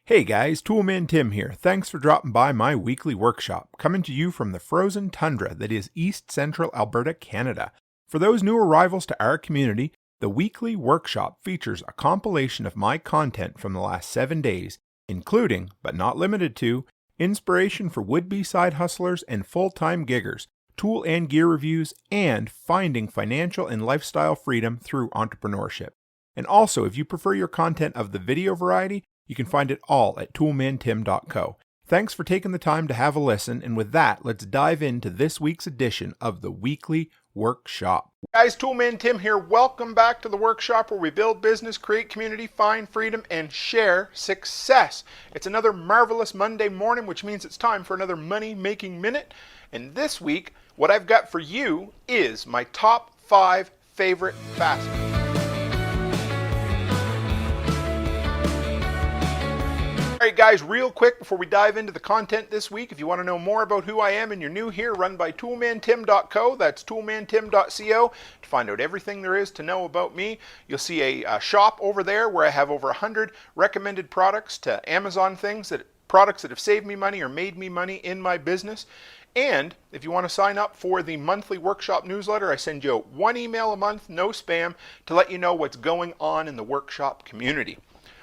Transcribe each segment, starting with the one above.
Hey guys, Toolman Tim here. Thanks for dropping by my weekly workshop, coming to you from the frozen tundra that is East Central Alberta, Canada. For those new arrivals to our community, the weekly workshop features a compilation of my content from the last 7 days, including, but not limited to, inspiration for would-be side hustlers and full-time giggers, tool and gear reviews, and finding financial and lifestyle freedom through entrepreneurship. And also, if you prefer your content of the video variety, you can find it all at toolmantim.co. Thanks for taking the time to have a listen, and with that, let's dive into this week's edition of the Weekly Workshop. Guys, Toolman Tim here. Welcome back to the workshop where we build business, create community, find freedom, and share success. It's another marvelous Monday morning, which means it's time for another money-making minute. And this week, what I've got for you is my top 5 favorite fasteners. Alright guys, real quick before we dive into the content this week, if you want to know more about who I am and you're new here, run by toolmantim.co, that's toolmantim.co, to find out everything there is to know about me. You'll see a shop over there where I have over 100 recommended products to Amazon products that have saved me money or made me money in my business. And if you want to sign up for the monthly workshop newsletter, I send you 1 email a month, no spam, to let you know what's going on in the workshop community.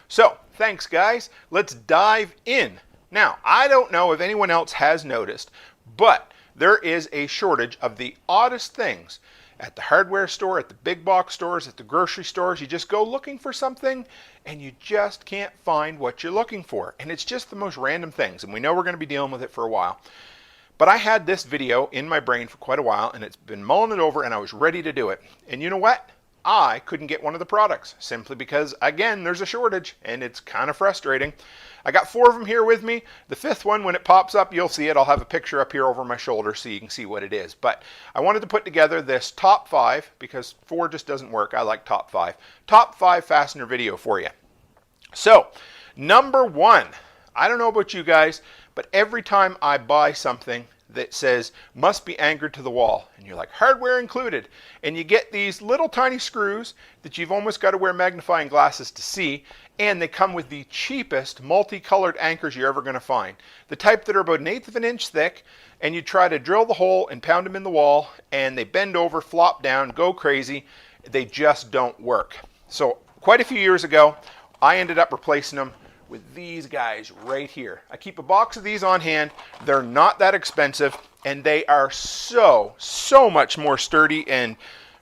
So, thanks guys. Let's dive in. Now, I don't know if anyone else has noticed, but there is a shortage of the oddest things at the hardware store, at the big box stores, at the grocery stores. You just go looking for something and you just can't find what you're looking for. And it's just the most random things, and we know we're going to be dealing with it for a while. But I had this video in my brain for quite a while, and it's been mulling it over, and I was ready to do it. And you know what? I couldn't get one of the products simply because, again, there's a shortage and it's kind of frustrating. I got 4 of them here with me. The 5th one, when it pops up, you'll see it. I'll have a picture up here over my shoulder so you can see what it is. But I wanted to put together this top 5 because 4 just doesn't work. I like top 5. Top 5 fastener video for you. So, number 1. I don't know about you guys, but every time I buy something that says must be anchored to the wall, and you're like, hardware included, and you get these little tiny screws that you've almost got to wear magnifying glasses to see, and they come with the cheapest multicolored anchors you're ever going to find, the type that are about 1/8 of an inch thick, and you try to drill the hole and pound them in the wall, and they bend over, flop down, go crazy. They just don't work. So quite a few years ago, I ended up replacing them with these guys right here. I keep a box of these on hand. They're not that expensive, and they are so much more sturdy and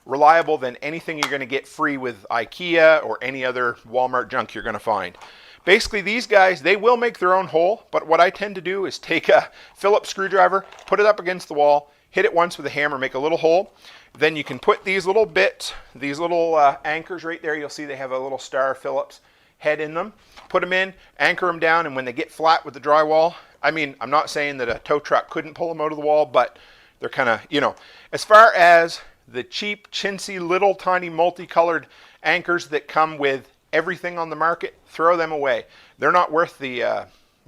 reliable than anything you're going to get free with IKEA or any other Walmart junk you're going to find. Basically, these guys, they will make their own hole, but what I tend to do is take a Phillips screwdriver, put it up against the wall, hit it once with a hammer, make a little hole. Then you can put these little bits, these little anchors right there. You'll see they have a little star Phillips head in them. Put them in, anchor them down, and when they get flat with the drywall, I mean, I'm not saying that a tow truck couldn't pull them out of the wall, but they're kind of, you know, as far as the cheap, chintzy, little tiny multicolored anchors that come with everything on the market, throw them away. They're not worth the,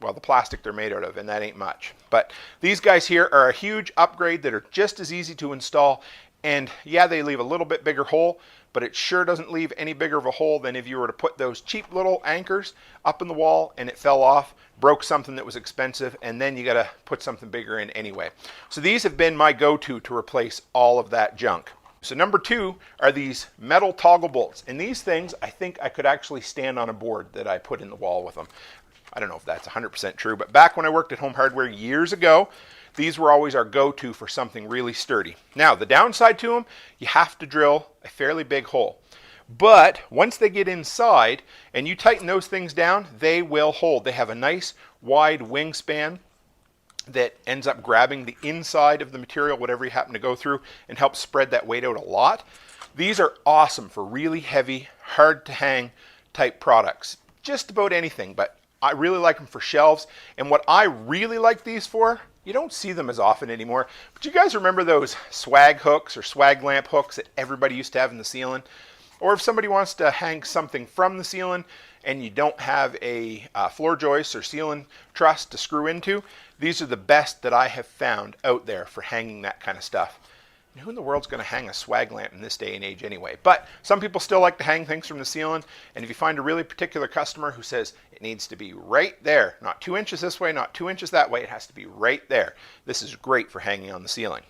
well, the plastic they're made out of, and that ain't much. But these guys here are a huge upgrade that are just as easy to install, and yeah, they leave a little bit bigger hole, but it sure doesn't leave any bigger of a hole than if you were to put those cheap little anchors up in the wall and it fell off, broke something that was expensive, and then you got to put something bigger in anyway. So these have been my go-to to replace all of that junk. So number 2 are these metal toggle bolts. And these things, I think I could actually stand on a board that I put in the wall with them. I don't know if that's 100% true, but back when I worked at Home Hardware years ago, these were always our go-to for something really sturdy. Now, the downside to them, you have to drill a fairly big hole. But once they get inside and you tighten those things down, they will hold. They have a nice wide wingspan that ends up grabbing the inside of the material, whatever you happen to go through, and helps spread that weight out a lot. These are awesome for really heavy, hard to hang type products. Just about anything, but I really like them for shelves. And what I really like these for, you don't see them as often anymore, but you guys remember those swag hooks or swag lamp hooks that everybody used to have in the ceiling? Or if somebody wants to hang something from the ceiling and you don't have a floor joist or ceiling truss to screw into, these are the best that I have found out there for hanging that kind of stuff. who in the world's going to hang a swag lamp in this day and age anyway? But some people still like to hang things from the ceiling. And if you find a really particular customer who says it needs to be right there, not 2 inches this way, not 2 inches that way, it has to be right there, this is great for hanging on the ceiling.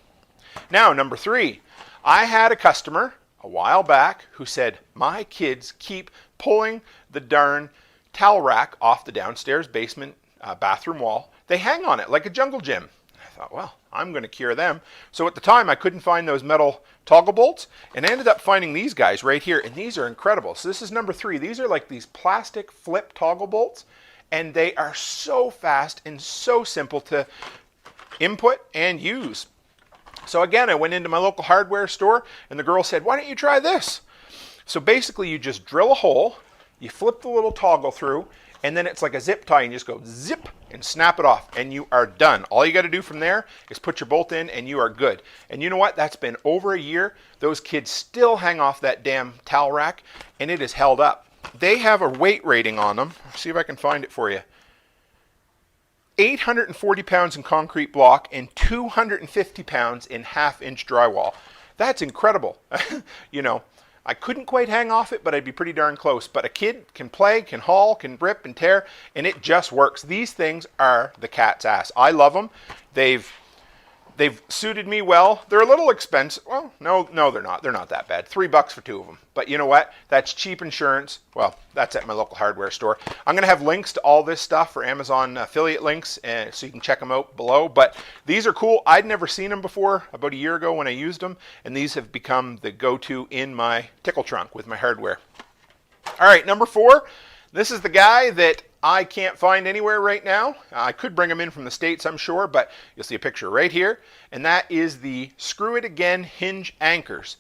Now, number 3, I had a customer a while back who said, my kids keep pulling the darn towel rack off the downstairs basement bathroom wall. They hang on it like a jungle gym. I thought, well, I'm going to cure them. So at the time, I couldn't find those metal toggle bolts, and I ended up finding these guys right here, and these are incredible. So this is number 3. These are like these plastic flip toggle bolts, and they are so fast and so simple to input and use. So again, I went into my local hardware store, and the girl said, why don't you try this? So basically, you just drill a hole, you flip the little toggle through, and then it's like a zip tie, and you just go zip and snap it off, and you are done. All you got to do from there is put your bolt in, and you are good. And you know what? That's been over a year. Those kids still hang off that damn towel rack, and it is held up. They have a weight rating on them. Let's see if I can find it for you. 840 pounds in concrete block and 250 pounds in half-inch drywall. That's incredible. You know, I couldn't quite hang off it, but I'd be pretty darn close. But a kid can play, can haul, can rip and tear, and it just works. These things are the cat's ass. I love them. They've suited me well. They're a little expensive. Well, no, they're not. They're not that bad. $3 for 2 of them. But you know what? That's cheap insurance. Well, that's at my local hardware store. I'm going to have links to all this stuff for Amazon affiliate links, so you can check them out below. But these are cool. I'd never seen them before about a year ago when I used them, and these have become the go-to in my tickle trunk with my hardware. All right, number 4. This is the guy that I can't find anywhere right now. I could bring them in from the States, I'm sure, but you'll see a picture right here. And that is the Screw It Again hinge anchors.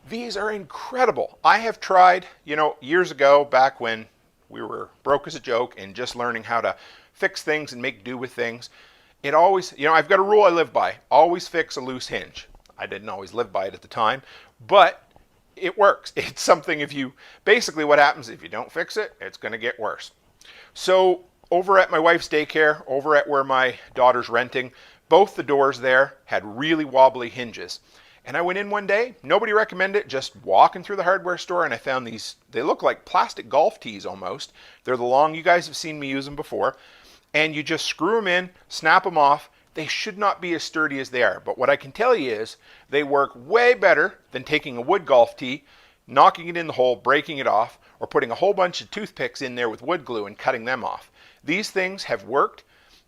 These are incredible. I have tried, you know, years ago, back when we were broke as a joke and just learning how to fix things and make do with things. It always, you know, I've got a rule I live by. Always fix a loose hinge. I didn't always live by it at the time, but it works. It's something basically what happens if you don't fix it, it's going to get worse. So over at my wife's daycare, over at where my daughter's renting, both the doors there had really wobbly hinges. And I went in one day, nobody recommended it, just walking through the hardware store, and I found these, they look like plastic golf tees almost. They're the long, you guys have seen me use them before. And you just screw them in, snap them off. They should not be as sturdy as they are. But what I can tell you is they work way better than taking a wood golf tee, knocking it in the hole, breaking it off, or putting a whole bunch of toothpicks in there with wood glue and cutting them off. These things have worked.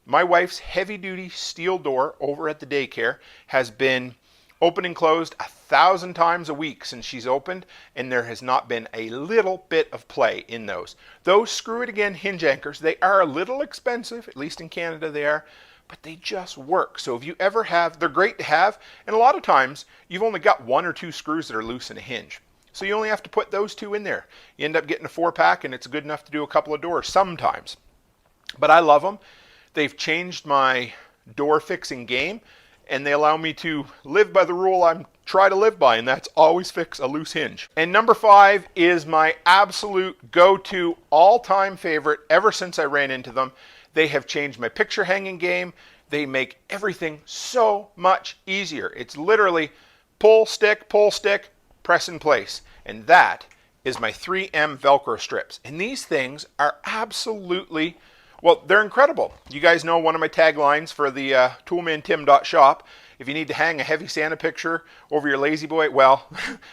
My wife's heavy-duty steel door over at the daycare has been open and closed 1,000 times a week since she's opened, and there has not been a little bit of play in those. Those Screw It Again hinge anchors, they are a little expensive, at least in Canada they are, but they just work. So if you ever have, they're great to have, and a lot of times you've only got 1 or 2 screws that are loose in a hinge. So you only have to put those 2 in there. You end up getting a 4-pack, and it's good enough to do a couple of doors sometimes. But I love them. They've changed my door fixing game, and they allow me to live by the rule I try to live by, and that's always fix a loose hinge. And number 5 is my absolute go-to all-time favorite ever since I ran into them. They have changed my picture hanging game. They make everything so much easier. It's literally pull, stick, press in place. And that is my 3M Velcro strips. And these things are absolutely, well, they're incredible. You guys know one of my taglines for the toolmantim.shop. If you need to hang a heavy Santa picture over your lazy boy, well,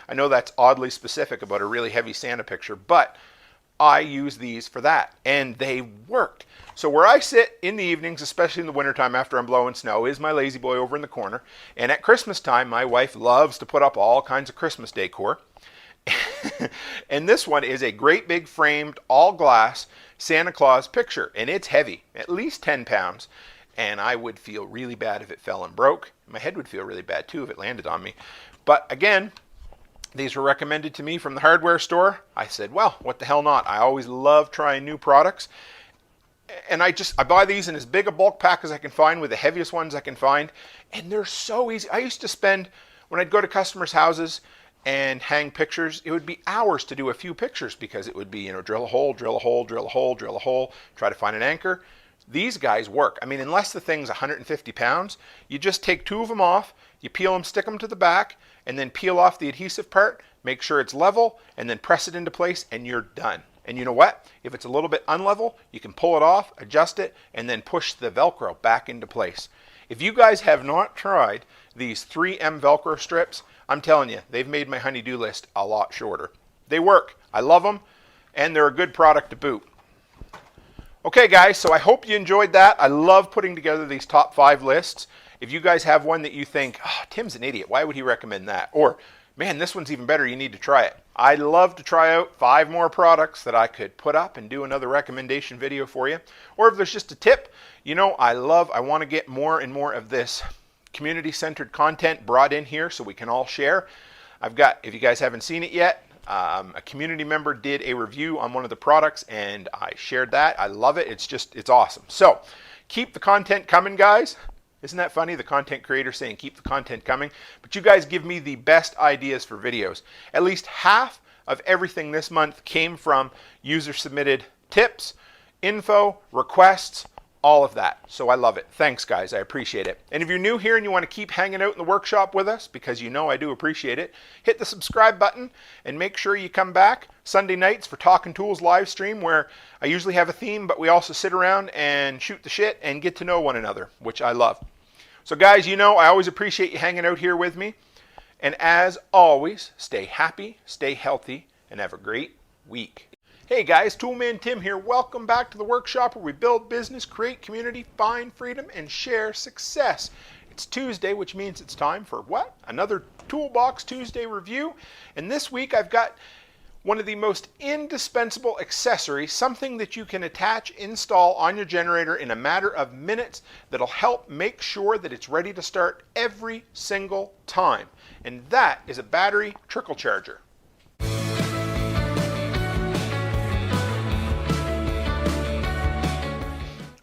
I know that's oddly specific about a really heavy Santa picture, but I use these for that, and they worked. So where I sit in the evenings, especially in the wintertime after I'm blowing snow, is my lazy boy over in the corner. And at Christmas time, my wife loves to put up all kinds of Christmas decor. And this one is a great big framed, all glass Santa Claus picture, and it's heavy, at least 10 pounds. And I would feel really bad if it fell and broke. My head would feel really bad too if it landed on me. But again, these were recommended to me from the hardware store. I said, well, what the hell not? I always love trying new products. And I buy these in as big a bulk pack as I can find with the heaviest ones I can find. And they're so easy. I used to spend, when I'd go to customers' houses and hang pictures, it would be hours to do a few pictures because it would be, drill a hole, drill a hole, drill a hole, drill a hole, try to find an anchor. These guys work. I mean, unless the thing's 150 pounds, you just take 2 of them off, you peel them, stick them to the back, and then peel off the adhesive part, make sure it's level, and then press it into place, and you're done. And you know what? If it's a little bit unlevel, you can pull it off, adjust it, and then push the Velcro back into place. If you guys have not tried these 3M Velcro strips, I'm telling you, they've made my honey-do list a lot shorter. They work. I love them, and they're a good product to boot. Okay, guys, so I hope you enjoyed that. I love putting together these top 5 lists. If you guys have one that you think, oh, Tim's an idiot, why would he recommend that? Or, man, this one's even better, you need to try it. I'd love to try out 5 more products that I could put up and do another recommendation video for you. Or if there's just a tip, you know, I want to get more and more of this community-centered content brought in here so we can all share. I've got, if you guys haven't seen it yet, a community member did a review on one of the products and I shared that. I love it. It's awesome. So keep the content coming, guys. Isn't that funny? The content creator saying keep the content coming. But you guys give me the best ideas for videos. At least half of everything this month came from user submitted tips, info, requests, all of that. So I love it. Thanks, guys. I appreciate it. And if you're new here and you want to keep hanging out in the workshop with us, because you know I do appreciate it, hit the subscribe button and make sure you come back Sunday nights for Talkin' Tools live stream, where I usually have a theme, but we also sit around and shoot the shit and get to know one another, which I love. So guys, you know I always appreciate you hanging out here with me. And as always, stay happy, stay healthy, and have a great week. Hey guys, Toolman Tim here. Welcome back to the workshop where we build business, create community, find freedom, and share success. It's Tuesday, which means it's time for what? Another Toolbox Tuesday review. And this week I've got one of the most indispensable accessories, something that you can attach, install on your generator in a matter of minutes that'll help make sure that it's ready to start every single time. And that is a battery trickle charger.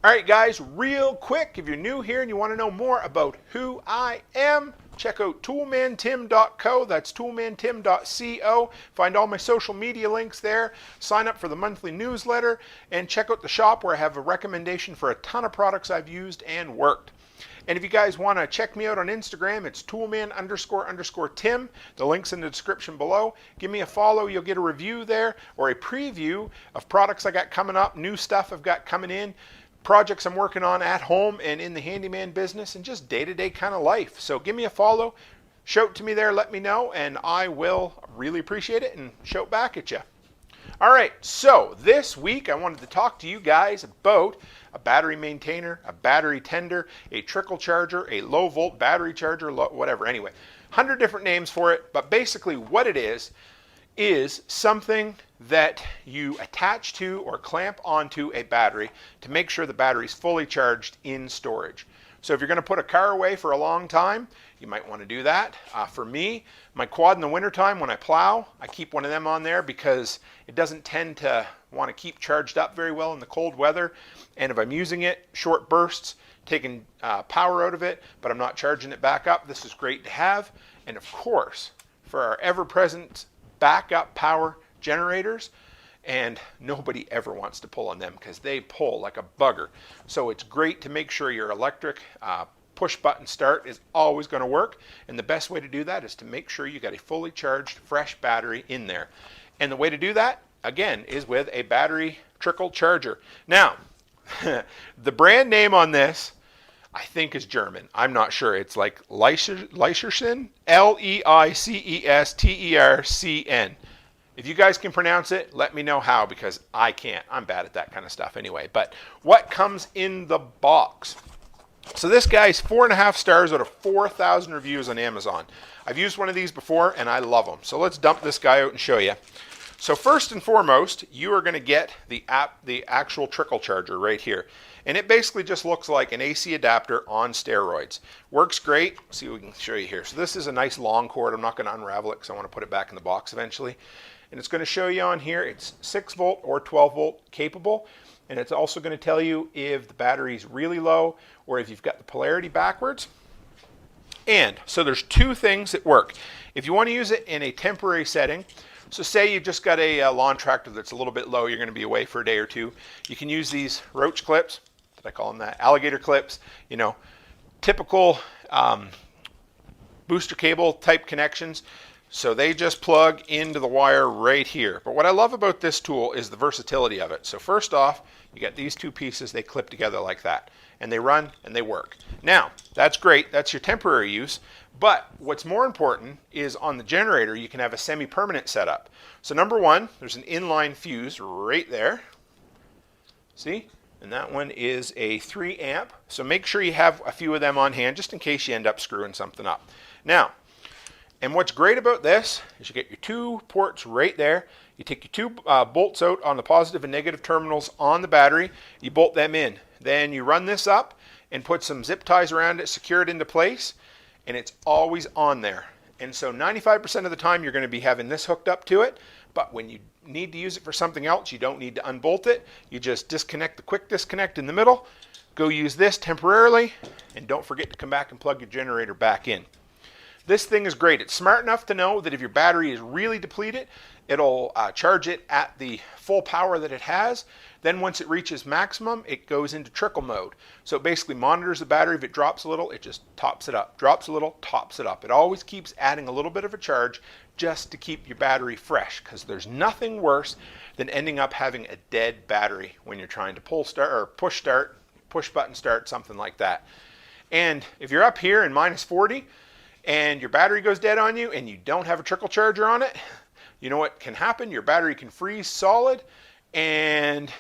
All right, guys, real quick, if you're new here and you want to know more about who I am, check out toolmantim.co. That's toolmantim.co. Find all my social media links there. Sign up for the monthly newsletter and check out the shop where I have a recommendation for a ton of products I've used and worked. And if you guys want to check me out on Instagram, it's toolman__Tim. The link's in the description below. Give me a follow. You'll get a review there or a preview of products I got coming up, new stuff I've got coming in, projects I'm working on at home and in the handyman business, and just day-to-day kind of life. So give me a follow, shout to me there, let me know, and I will really appreciate it and shout back at you. All right, so this week I wanted to talk to you guys about a battery maintainer, a battery tender, a trickle charger, a low volt battery charger, whatever. Anyway, 100 different names for it, but basically what it is something that you attach to or clamp onto a battery to make sure the battery's fully charged in storage. So if you're going to put a car away for a long time, you might want to do that. For me, my quad in the wintertime when I plow, I keep one of them on there because it doesn't tend to want to keep charged up very well in the cold weather. And if I'm using it, short bursts, taking power out of it, but I'm not charging it back up, this is great to have. And of course, for our ever-present backup power generators, and nobody ever wants to pull on them because they pull like a bugger. So it's great to make sure your electric push button start is always going to work, and the best way to do that is to make sure you got a fully charged fresh battery in there. And the way to do that, again, is with a battery trickle charger. Now the brand name on this I think is German. I'm not sure. It's like LEICESTERCN, LEICESTERCN. If you guys can pronounce it, let me know how, because I can't. I'm bad at that kind of stuff anyway. But what comes in the box? So this guy's 4.5 stars out of 4,000 reviews on Amazon. I've used one of these before and I love them. So let's dump this guy out and show you. So first and foremost, you are going to get the actual trickle charger right here. And it basically just looks like an AC adapter on steroids. Works great. Let's see what we can show you here. So this is a nice long cord. I'm not going to unravel it because I want to put it back in the box eventually. And it's going to show you on here it's 6 volt or 12 volt capable. And it's also going to tell you if the battery's really low or if you've got the polarity backwards. And so there's 2 things that work. If you want to use it in a temporary setting, so say you just got a lawn tractor that's a little bit low, you're going to be away for a day or 2, you can use these roach clips that I call them that? Alligator clips, you know, typical booster cable type connections. So they just plug into the wire right here. But what I love about this tool is the versatility of it. So first off, you got these two pieces, they clip together like that. And they run and they work. Now, that's great, that's your temporary use. But what's more important is on the generator, you can have a semi-permanent setup. So number one, there's an inline fuse right there. See? And that one is a 3 amp. So make sure you have a few of them on hand just in case you end up screwing something up. Now, and what's great about this is you get your 2 ports right there. You take your 2 bolts out on the positive and negative terminals on the battery. You bolt them in. Then you run this up and put some zip ties around it, secure it into place, and it's always on there. And so 95% of the time you're going to be having this hooked up to it, but when you need to use it for something else, you don't need to unbolt it. You just disconnect the quick disconnect in the middle, go use this temporarily, and don't forget to come back and plug your generator back in. This thing is great. It's smart enough to know that if your battery is really depleted, it'll charge it at the full power that it has. Then once it reaches maximum, it goes into trickle mode. So it basically monitors the battery. If it drops a little, it just tops it up. Drops a little, tops it up. It always keeps adding a little bit of a charge just to keep your battery fresh, because there's nothing worse than ending up having a dead battery when you're trying to push button start, something like that. And if you're up here in -40 and your battery goes dead on you and you don't have a trickle charger on it, you know what can happen? Your battery can freeze solid, and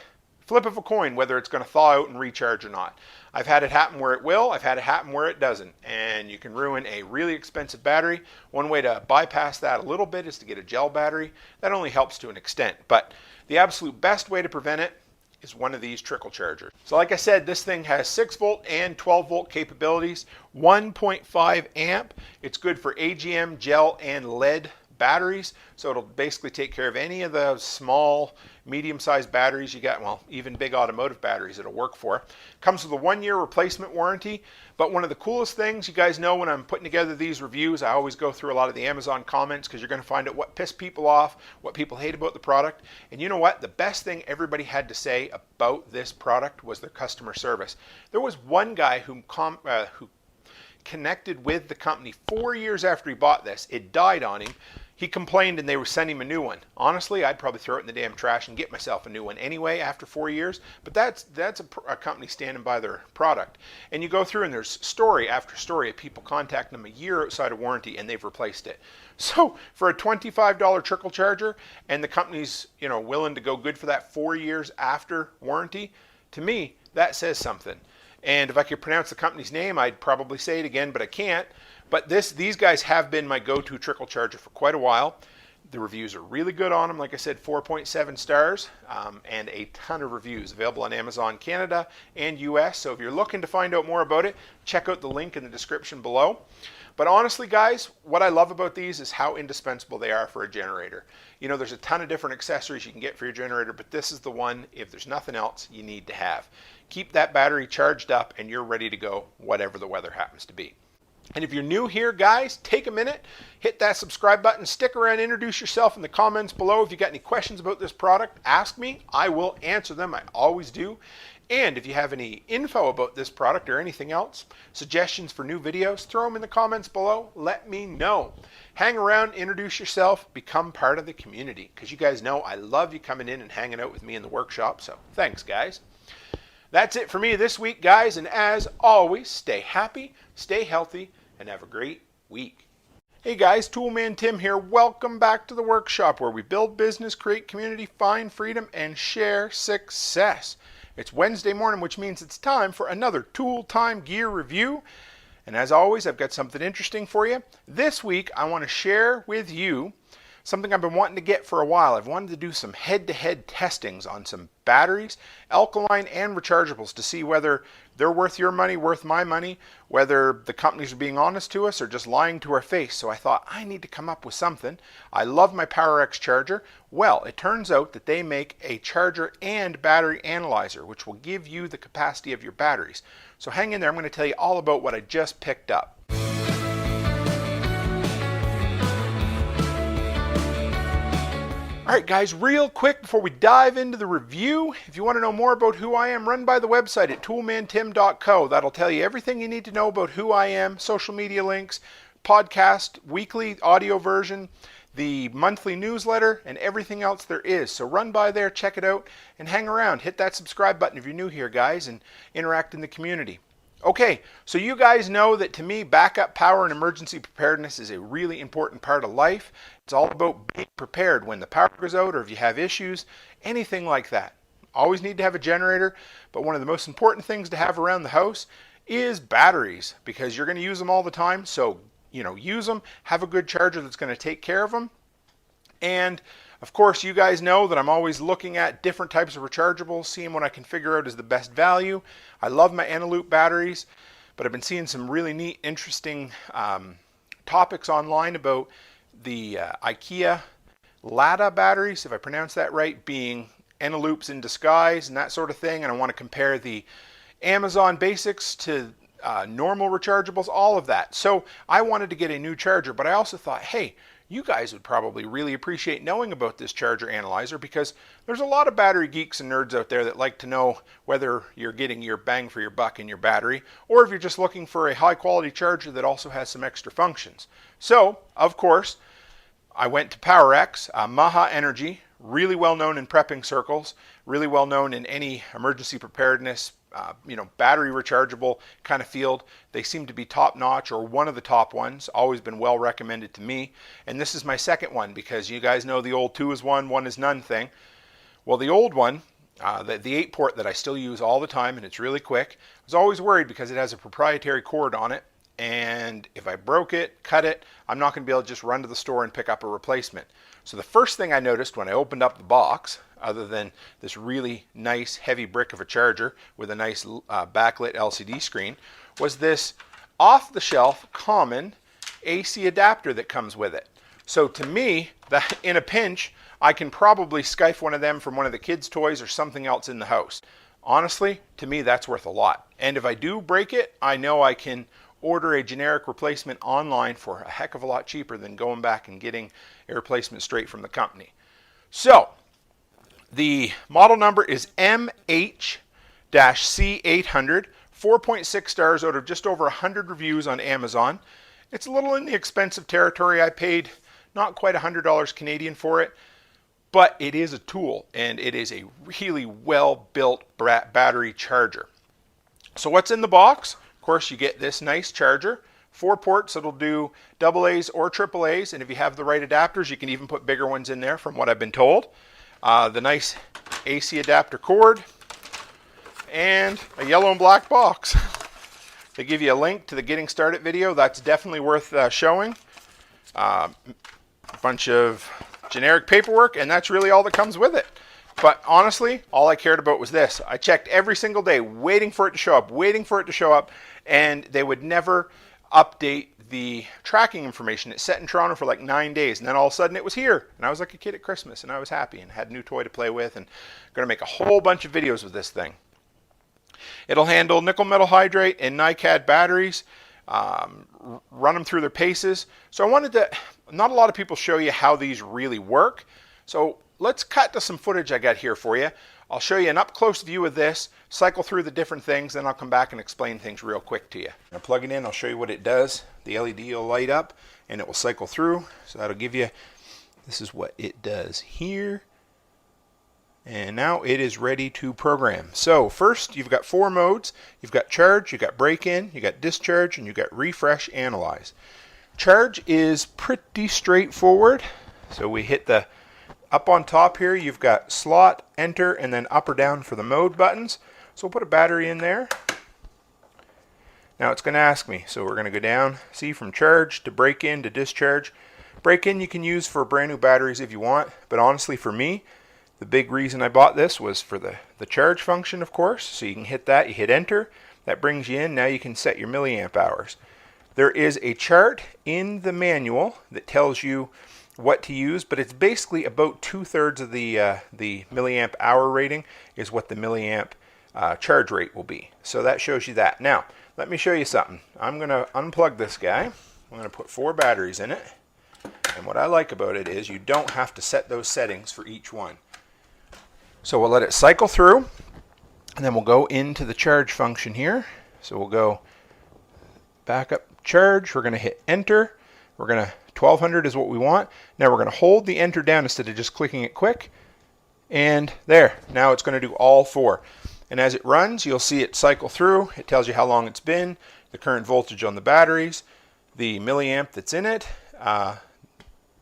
flip of a coin whether it's going to thaw out and recharge or not. I've had it happen where it will, I've had it happen where it doesn't, and you can ruin a really expensive battery. One way to bypass that a little bit is to get a gel battery. That only helps to an extent, but the absolute best way to prevent it is one of these trickle chargers. So like I said, this thing has 6 volt and 12 volt capabilities, 1.5 amp. It's good for AGM, gel, and lead batteries, so it'll basically take care of any of the small, medium-sized batteries you got. Well, even big automotive batteries it'll work for. Comes with a 1-year replacement warranty, but one of the coolest things, you guys know when I'm putting together these reviews, I always go through a lot of the Amazon comments because you're going to find out what pissed people off, what people hate about the product. And you know what? The best thing everybody had to say about this product was their customer service. There was one guy who connected with the company 4 years after he bought this. It died on him. He complained and they were sending him a new one. Honestly, I'd probably throw it in the damn trash and get myself a new one anyway after 4 years. But that's a company standing by their product. And you go through and there's story after story of people contacting them a year outside of warranty and they've replaced it. So for a $25 trickle charger and the company's willing to go good for that 4 years after warranty, to me that says something. And if I could pronounce the company's name, I'd probably say it again, but I can't. But these guys have been my go-to trickle charger for quite a while. The reviews are really good on them. Like I said, 4.7 stars and a ton of reviews available on Amazon Canada and US. So if you're looking to find out more about it, check out the link in the description below. But honestly, guys, what I love about these is how indispensable they are for a generator. There's a ton of different accessories you can get for your generator, but this is the one, if there's nothing else, you need to have. Keep that battery charged up and you're ready to go whatever the weather happens to be. And if you're new here, guys, take a minute, hit that subscribe button, stick around, introduce yourself in the comments below. If you got any questions about this product, ask me. I will answer them. I always do. And if you have any info about this product or anything else, suggestions for new videos, throw them in the comments below. Let me know. Hang around, introduce yourself, become part of the community. Because you guys know I love you coming in and hanging out with me in the workshop. So thanks, guys. That's it for me this week, guys. And as always, stay happy, stay healthy, and have a great week. Hey guys, Toolman Tim here. Welcome back to the workshop where we build business, create community, find freedom, and share success. It's Wednesday morning, which means it's time for another Tool Time Gear review. And as always, I've got something interesting for you. This week, I want to share with you something I've been wanting to get for a while. I've wanted to do some head-to-head testings on some batteries, alkaline and rechargeables, to see whether they're worth your money, worth my money, whether the companies are being honest to us or just lying to our face. So I thought, I need to come up with something. I love my POWEREX charger. Well, it turns out that they make a charger and battery analyzer, which will give you the capacity of your batteries. So hang in there, I'm going to tell you all about what I just picked up. All right, guys, real quick before we dive into the review, if you want to know more about who I am, run by the website at toolmantim.co. That'll tell you everything you need to know about who I am, social media links, podcast, weekly audio version, the monthly newsletter, and everything else there is. So run by there, check it out, and hang around. Hit that subscribe button if you're new here, guys, and interact in the community. Okay, so you guys know that to me, backup power and emergency preparedness is a really important part of life. It's all about being prepared when the power goes out or if you have issues, anything like that. Always need to have a generator, but one of the most important things to have around the house is batteries, because you're going to use them all the time. So, use them, have a good charger that's going to take care of them. And of course, you guys know that I'm always looking at different types of rechargeables, seeing what I can figure out is the best value. I love my Eneloop batteries, but I've been seeing some really neat, interesting topics online about the IKEA Lada batteries, if I pronounce that right, being Eneloops in disguise and that sort of thing. And I want to compare the Amazon basics to normal rechargeables, all of that. So I wanted to get a new charger, but I also thought, hey, you guys would probably really appreciate knowing about this charger analyzer, because there's a lot of battery geeks and nerds out there that like to know whether you're getting your bang for your buck in your battery, or if you're just looking for a high quality charger that also has some extra functions. So, of course, I went to POWEREX, MAHA Energy, really well known in prepping circles, really well known in any emergency preparedness, battery rechargeable kind of field. They seem to be top notch, or one of the top ones, always been well recommended to me. And this is my second one, because you guys know the old 2 is 1, 1 is none thing. Well, the old one, the 8 port that I still use all the time, and it's really quick, I was always worried because it has a proprietary cord on it. And if I broke it, cut it, I'm not going to be able to just run to the store and pick up a replacement. So the first thing I noticed when I opened up the box, other than this really nice heavy brick of a charger with a nice backlit LCD screen, was this off-the-shelf common AC adapter that comes with it. So to me, that in a pinch, I can probably skype one of them from one of the kids' toys or something else in the house. Honestly, to me, that's worth a lot. And if I do break it, I know I can order a generic replacement online for a heck of a lot cheaper than going back and getting a replacement straight from the company. So, the model number is MH-C800, 4.6 stars out of just over 100 reviews on Amazon. It's a little in the expensive territory. I paid not quite $100 Canadian for it, but it is a tool, and it is a really well-built battery charger. So what's in the box? Of course, you get this nice charger, 4 ports that'll do AA's or AAA's, and if you have the right adapters, you can even put bigger ones in there from what I've been told. The nice AC adapter cord, and a yellow and black box. They give you a link to the getting started video. That's definitely worth showing. A bunch of generic paperwork, and that's really all that comes with it. But honestly, all I cared about was this. I checked every single day, waiting for it to show up, and they would never update the tracking information. It set in Toronto for like 9 days, and then all of a sudden it was here. And I was like a kid at Christmas, and I was happy and had a new toy to play with, and I'm going to make a whole bunch of videos with this thing. It'll handle nickel metal hydrate and NiCad batteries, run them through their paces. So I wanted to, not a lot of people show you how these really work. So let's cut to some footage I got here for you. I'll show you an up-close view of this, cycle through the different things, then I'll come back and explain things real quick to you. I'll plug it in, I'll show you what it does. The LED will light up and it will cycle through. So that'll give you, this is what it does here. And now it is ready to program. So first, you've got 4 modes. You've got charge, you've got break-in, you've got discharge, and you've got refresh, analyze. Charge is pretty straightforward. So we hit the up on top here, you've got slot, enter, and then up or down for the mode buttons. So we'll put a battery in there. Now it's going to ask me, so we're going to go down, see, from charge to break-in to discharge. Break-in you can use for brand new batteries if you want, but honestly for me, the big reason I bought this was for the charge function, of course. So you can hit that, you hit enter, that brings you in. Now you can set your milliamp hours. There is a chart in the manual that tells you what to use, but it's basically about 2/3 of the milliamp hour rating is what the milliamp charge rate will be. So that shows you that. Now, let me show you something. I'm going to unplug this guy. I'm going to put 4 batteries in it, And what I like about it is you don't have to set those settings for each one. So we'll let it cycle through, and then we'll go into the charge function here. So we'll go back up charge. We're going to hit enter. We're going to 1200 is what we want. Now we're going to hold the enter down instead of just clicking it quick. And there, now it's going to do all 4. And as it runs, you'll see it cycle through. It tells you how long it's been, the current voltage on the batteries, the milliamp that's in it.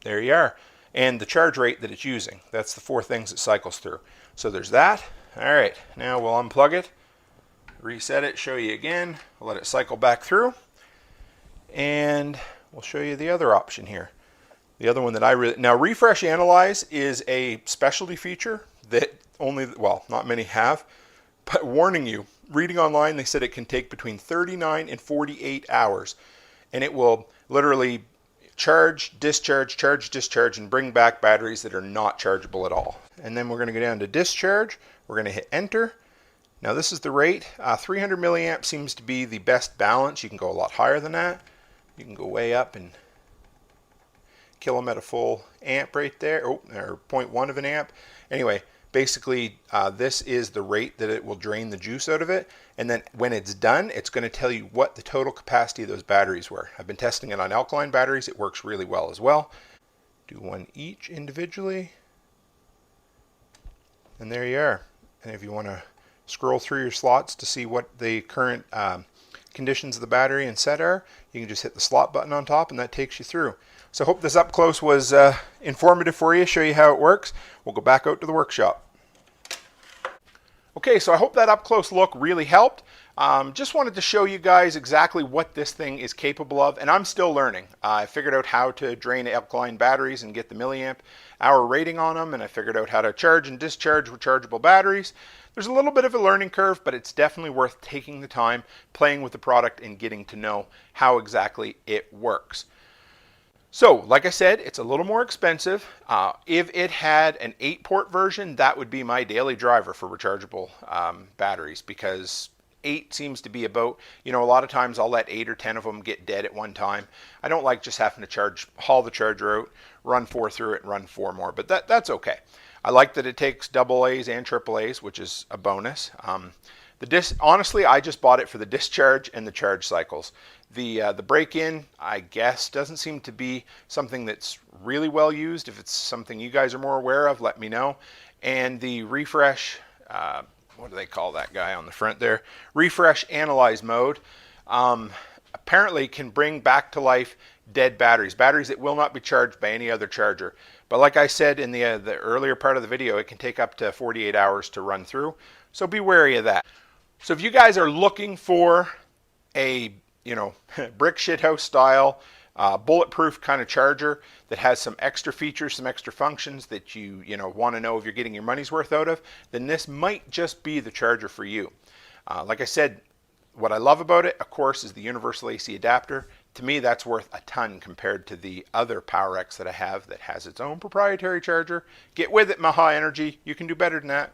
There you are. And the charge rate that it's using. That's the 4 things it cycles through. So there's that. All right, now we'll unplug it, reset it, show you again. We'll let it cycle back through. And we'll show you the other option here. The other one that I really... Now, Refresh Analyze is a specialty feature that only, well, not many have. But warning you, reading online, they said it can take between 39 and 48 hours. And it will literally charge, discharge, and bring back batteries that are not chargeable at all. And then we're going to go down to discharge. We're going to hit enter. Now this is the rate. 300 milliamps seems to be the best balance. You can go a lot higher than that. You can go way up and kill them at a full amp right there, or 0.1 of an amp. Anyway, basically this is the rate that it will drain the juice out of it, and then when it's done, it's going to tell you what the total capacity of those batteries were. I've been testing it on alkaline batteries. It works really well as well. Do one each individually, and there you are. And if you want to scroll through your slots to see what the current conditions of the battery and set are, you can just hit the slot button on top and that takes you through. So I hope this up close was informative for you, show you how it works. We'll go back out to the workshop. Okay, so I hope that up close look really helped. Just wanted to show you guys exactly what this thing is capable of, and I'm still learning. I figured out how to drain alkaline batteries and get the milliamp hour rating on them, and I figured out how to charge and discharge rechargeable batteries. There's a little bit of a learning curve, but it's definitely worth taking the time, playing with the product, and getting to know how exactly it works. So, like I said, it's a little more expensive. If it had an 8-port version, that would be my daily driver for rechargeable batteries, because 8 seems to be about, a lot of times I'll let 8 or 10 of them get dead at one time. I don't like just having to haul the charger out, run 4 through it, and run 4 more, but that's okay. I like that it takes AA's and AAA's, which is a bonus. Honestly, I just bought it for the discharge and the charge cycles. The break-in, I guess, doesn't seem to be something that's really well used. If it's something you guys are more aware of, let me know. And the refresh, what do they call that guy on the front there? Refresh Analyze mode, apparently can bring back to life dead batteries that will not be charged by any other charger. But like I said in the earlier part of the video, it can take up to 48 hours to run through. So be wary of that. So if you guys are looking for a brick shithouse style, bulletproof kind of charger that has some extra features, some extra functions that you want to know if you're getting your money's worth out of, then this might just be the charger for you. Like I said, what I love about it, of course, is the universal AC adapter. To me, that's worth a ton compared to the other POWEREX that I have that has its own proprietary charger. Get with it, MAHA Energy. You can do better than that.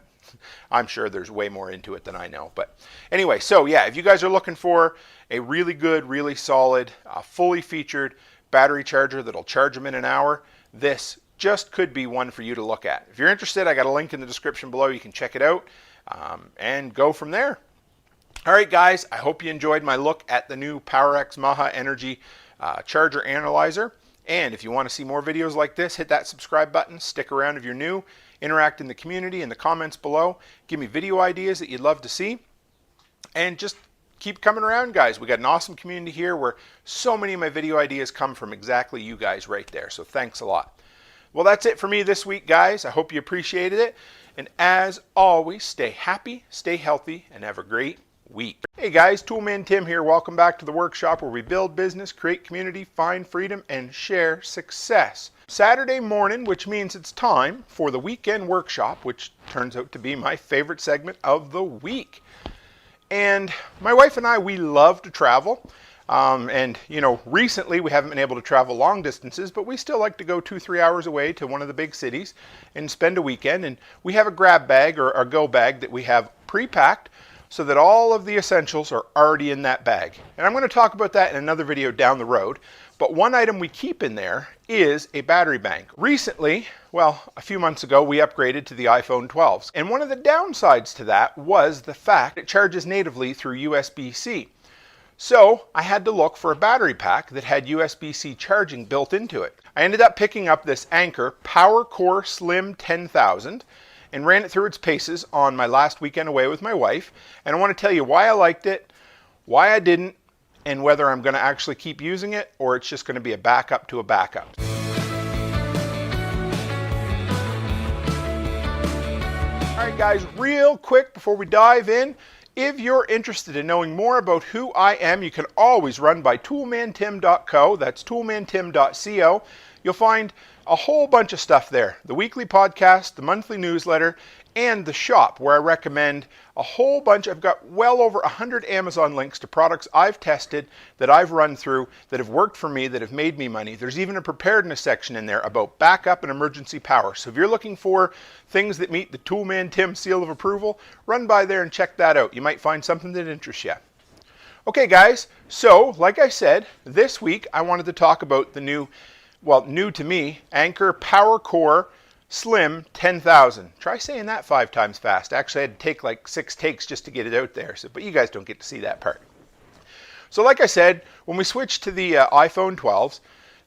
I'm sure there's way more into it than I know. But anyway, so yeah, if you guys are looking for a really good, really solid, fully featured battery charger that'll charge them in an hour, this just could be one for you to look at. If you're interested, I got a link in the description below. You can check it out and go from there. All right, guys, I hope you enjoyed my look at the new POWEREX MAHA Energy Charger Analyzer. And if you want to see more videos like this, hit that subscribe button. Stick around if you're new. Interact in the community in the comments below. Give me video ideas that you'd love to see. And just keep coming around, guys. We got an awesome community here where so many of my video ideas come from exactly you guys right there. So thanks a lot. Well, that's it for me this week, guys. I hope you appreciated it. And as always, stay happy, stay healthy, and have a great week. Hey guys, Toolman Tim here. Welcome back to the workshop where we build business, create community, find freedom, and share success. Saturday morning, which means it's time for the weekend workshop, which turns out to be my favorite segment of the week. And my wife and I, we love to travel. Recently we haven't been able to travel long distances, but we still like to go 2-3 hours away to one of the big cities and spend a weekend. And we have a grab bag or a go bag that we have pre-packed, so that all of the essentials are already in that bag. And I'm going to talk about that in another video down the road. But one item we keep in there is a battery bank. Recently, well, a few months ago, we upgraded to the iPhone 12s. And one of the downsides to that was the fact it charges natively through USB-C. So I had to look for a battery pack that had USB-C charging built into it. I ended up picking up this ANKER PowerCore Slim 10,000 and ran it through its paces on my last weekend away with my wife. And I want to tell you why I liked it, why I didn't, and whether I'm going to actually keep using it or it's just going to be a backup to a backup. All right, guys, real quick before we dive in, if you're interested in knowing more about who I am, you can always run by toolmantim.co. That's toolmantim.co. You'll find a whole bunch of stuff there. The weekly podcast, the monthly newsletter, and the shop where I recommend a whole bunch. I've got well over 100 Amazon links to products I've tested, that I've run through, that have worked for me, that have made me money. There's even a preparedness section in there about backup and emergency power. So if you're looking for things that meet the Toolman Tim seal of approval, run by there and check that out. You might find something that interests you. Okay, guys, so like I said, this week I wanted to talk about the new to me, ANKER PowerCore Slim 10,000. Try saying that 5 times fast. Actually, I had to take like 6 takes just to get it out there. So, but you guys don't get to see that part. So like I said, when we switched to the iPhone 12s,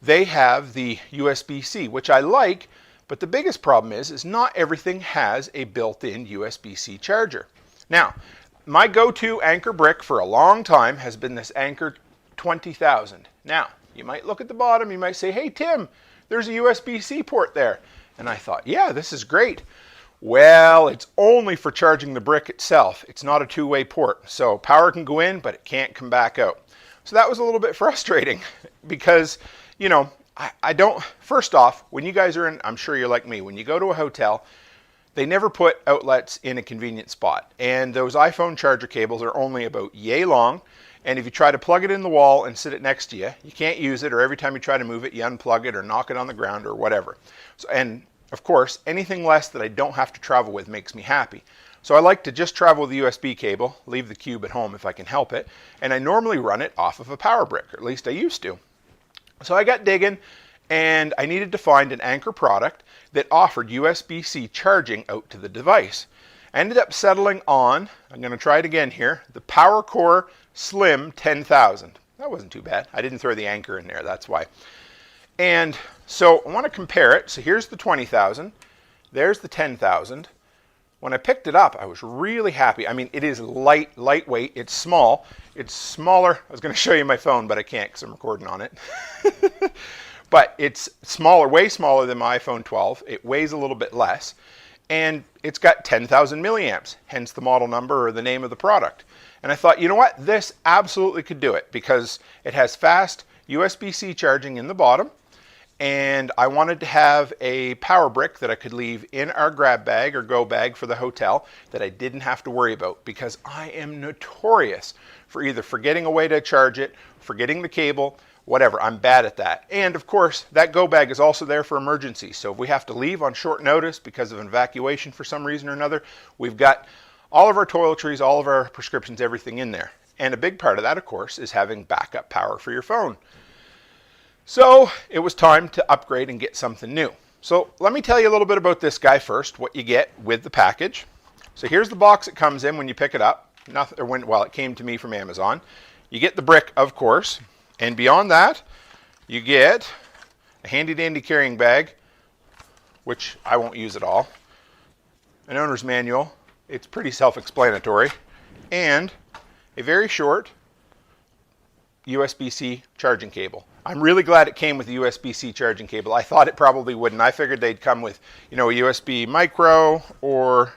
they have the USB-C, which I like, but the biggest problem is not everything has a built-in USB-C charger. Now, my go-to ANKER brick for a long time has been this ANKER 20,000. Now, you might look at the bottom, you might say, hey Tim, there's a USB-C port there. And I thought, yeah, this is great. Well, it's only for charging the brick itself. It's not a two-way port. So power can go in, but it can't come back out. So that was a little bit frustrating because, you know, I don't, first off, when you guys are in, I'm sure you're like me, when you go to a hotel, they never put outlets in a convenient spot. And those iPhone charger cables are only about yay long. And if you try to plug it in the wall and sit it next to you, you can't use it, or every time you try to move it, you unplug it or knock it on the ground or whatever. So, and of course, anything less that I don't have to travel with makes me happy. So I like to just travel with a USB cable, leave the cube at home if I can help it, and I normally run it off of a power brick, or at least I used to. So I got digging, and I needed to find an ANKER product that offered USB-C charging out to the device. I ended up settling on, I'm going to try it again here, the PowerCore Slim 10,000. That wasn't too bad. I didn't throw the ANKER in there, that's why. And so I want to compare it. So here's the 20,000. There's the 10,000. When I picked it up, I was really happy. I mean, it is lightweight. It's small. It's smaller. I was going to show you my phone, but I can't because I'm recording on it. But it's smaller, way smaller than my iPhone 12. It weighs a little bit less. And it's got 10,000 milliamps, hence the model number or the name of the product. And I thought, you know what? This absolutely could do it because it has fast USB-C charging in the bottom. And I wanted to have a power brick that I could leave in our grab bag or go bag for the hotel that I didn't have to worry about, because I am notorious for either forgetting a way to charge it, forgetting the cable, whatever. I'm bad at that. And of course, that go bag is also there for emergencies. So if we have to leave on short notice because of an evacuation for some reason or another, we've got all of our toiletries, all of our prescriptions, everything in there. And a big part of that, of course, is having backup power for your phone. So it was time to upgrade and get something new. So let me tell you a little bit about this guy first, what you get with the package. So here's the box it comes in when you pick it up. It came to me from Amazon. You get the brick, of course. And beyond that, you get a handy dandy carrying bag, which I won't use at all. An owner's manual. It's pretty self-explanatory. And a very short USB-C charging cable. I'm really glad it came with the USB-C charging cable. I thought it probably wouldn't. I figured they'd come with, you know, a USB micro or,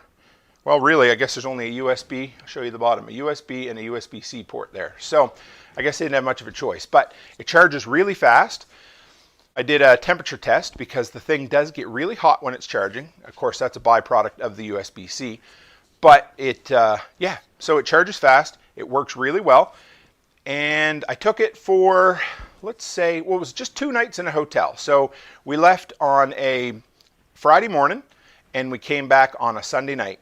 well, really, I guess there's only a USB. I'll show you the bottom, a USB and a USB-C port there. So I guess they didn't have much of a choice, but it charges really fast. I did a temperature test because the thing does get really hot when it's charging. Of course, that's a byproduct of the USB-C, but so it charges fast. It works really well. And I took it for, let's say, well, it was just 2 nights in a hotel. So we left on a Friday morning and we came back on a Sunday night.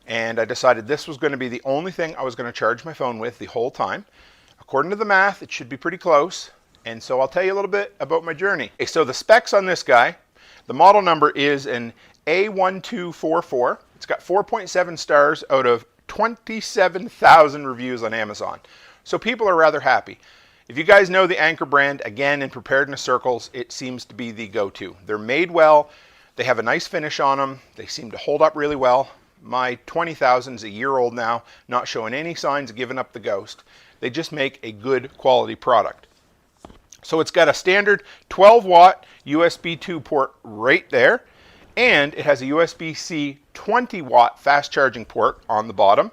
And I decided this was going to be the only thing I was going to charge my phone with the whole time. According to the math, it should be pretty close. And so I'll tell you a little bit about my journey. Okay, so the specs on this guy, the model number is an A1244. It's got 4.7 stars out of 27,000 reviews on Amazon. So people are rather happy. If you guys know the Anker brand, again, in preparedness circles, it seems to be the go-to. They're made well. They have a nice finish on them. They seem to hold up really well. My 20,000 is a year old now, not showing any signs of giving up the ghost. They just make a good quality product. So it's got a standard 12-watt USB 2 port right there, and it has a USB-C 20-watt fast charging port on the bottom,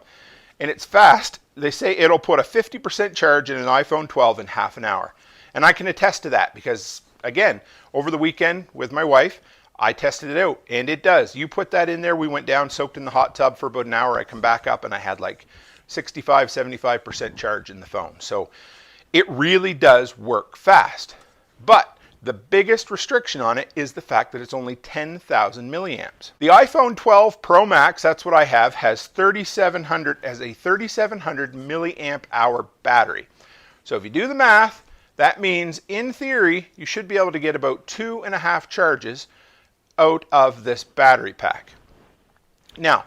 and it's fast. They say it'll put a 50% charge in an iPhone 12 in half an hour. And I can attest to that because, again, over the weekend with my wife, I tested it out, and it does. You put that in there, we went down, soaked in the hot tub for about an hour. I come back up, and I had like 65, 75% charge in the phone. So it really does work fast. But the biggest restriction on it is the fact that it's only 10,000 milliamps. The iPhone 12 Pro Max, that's what I have, has 3,700 milliamp hour battery. So if you do the math, that means in theory you should be able to get about 2.5 charges out of this battery pack. Now,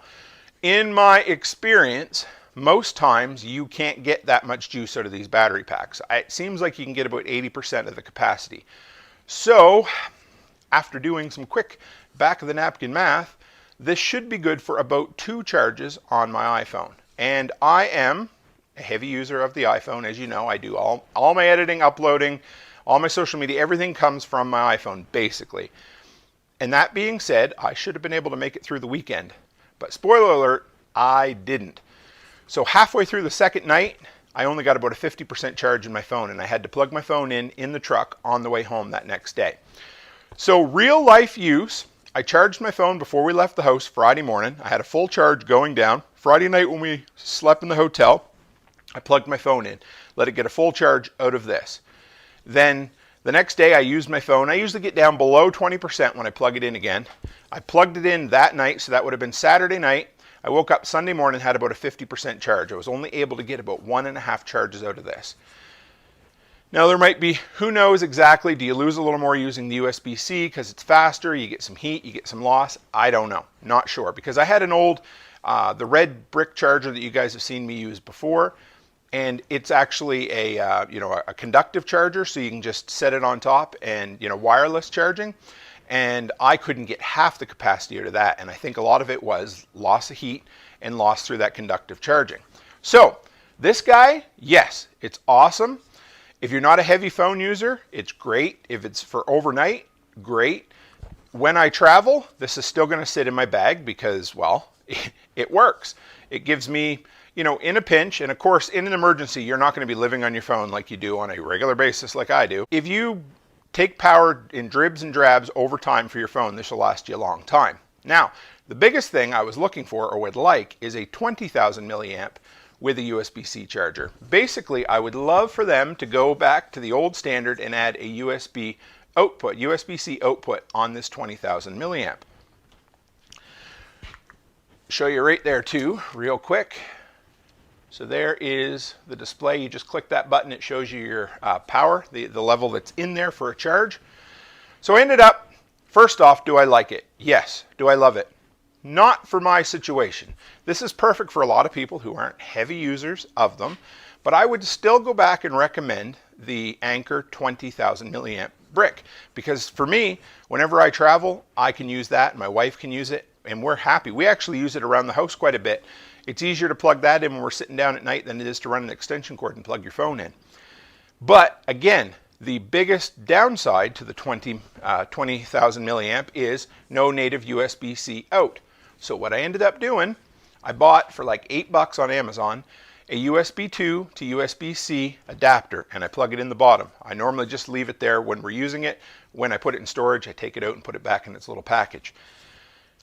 in my experience, most times you can't get that much juice out of these battery packs. It seems like you can get about 80% of the capacity. So, after doing some quick back of the napkin math, this should be good for about 2 charges on my iPhone. And I am a heavy user of the iPhone. As you know, I do all my editing, uploading, all my social media, everything comes from my iPhone, basically. And that being said, I should have been able to make it through the weekend. But spoiler alert, I didn't. So halfway through the second night, I only got about a 50% charge in my phone, and I had to plug my phone in the truck on the way home that next day. So real life use, I charged my phone before we left the house Friday morning. I had a full charge going down. Friday night when we slept in the hotel, I plugged my phone in, let it get a full charge out of this. Then the next day I used my phone. I usually get down below 20% when I plug it in again. I plugged it in that night, so that would have been Saturday night. I woke up Sunday morning and had about a 50% charge. I was only able to get about 1.5 charges out of this. Now there might be, who knows exactly, do you lose a little more using the USB-C because it's faster, you get some heat, you get some loss? I don't know, not sure. Because I had an old, the red brick charger that you guys have seen me use before, and it's actually a, a conductive charger, so you can just set it on top and, wireless charging. And I couldn't get half the capacity out of that, and I think a lot of it was loss of heat and loss through that conductive charging. So this guy, yes, it's awesome. If you're not a heavy phone user, it's great. If it's for overnight, great. When I travel, this is still going to sit in my bag because, well, it works. It gives me, in a pinch, and of course in an emergency, you're not going to be living on your phone like you do on a regular basis like I do. If you take power in dribs and drabs over time for your phone, this will last you a long time. Now, the biggest thing I was looking for or would like is a 20,000 milliamp with a USB-C charger. Basically, I would love for them to go back to the old standard and add a USB output, USB-C output on this 20,000 milliamp. Show you right there too, real quick. So there is the display. You just click that button, it shows you your power, the level that's in there for a charge. So I ended up, first off, do I like it? Yes. Do I love it? Not for my situation. This is perfect for a lot of people who aren't heavy users of them, but I would still go back and recommend the Anker 20,000 milliamp brick, because for me, whenever I travel, I can use that, my wife can use it, and we're happy. We actually use it around the house quite a bit. It's easier to plug that in when we're sitting down at night than it is to run an extension cord and plug your phone in. But again, the biggest downside to the 20,000 milliamp is no native USB-C out. So what I ended up doing, I bought for like $8 on Amazon a USB 2 to USB-C adapter, and I plug it in the bottom. I normally just leave it there when we're using it. When I put it in storage, I take it out and put it back in its little package.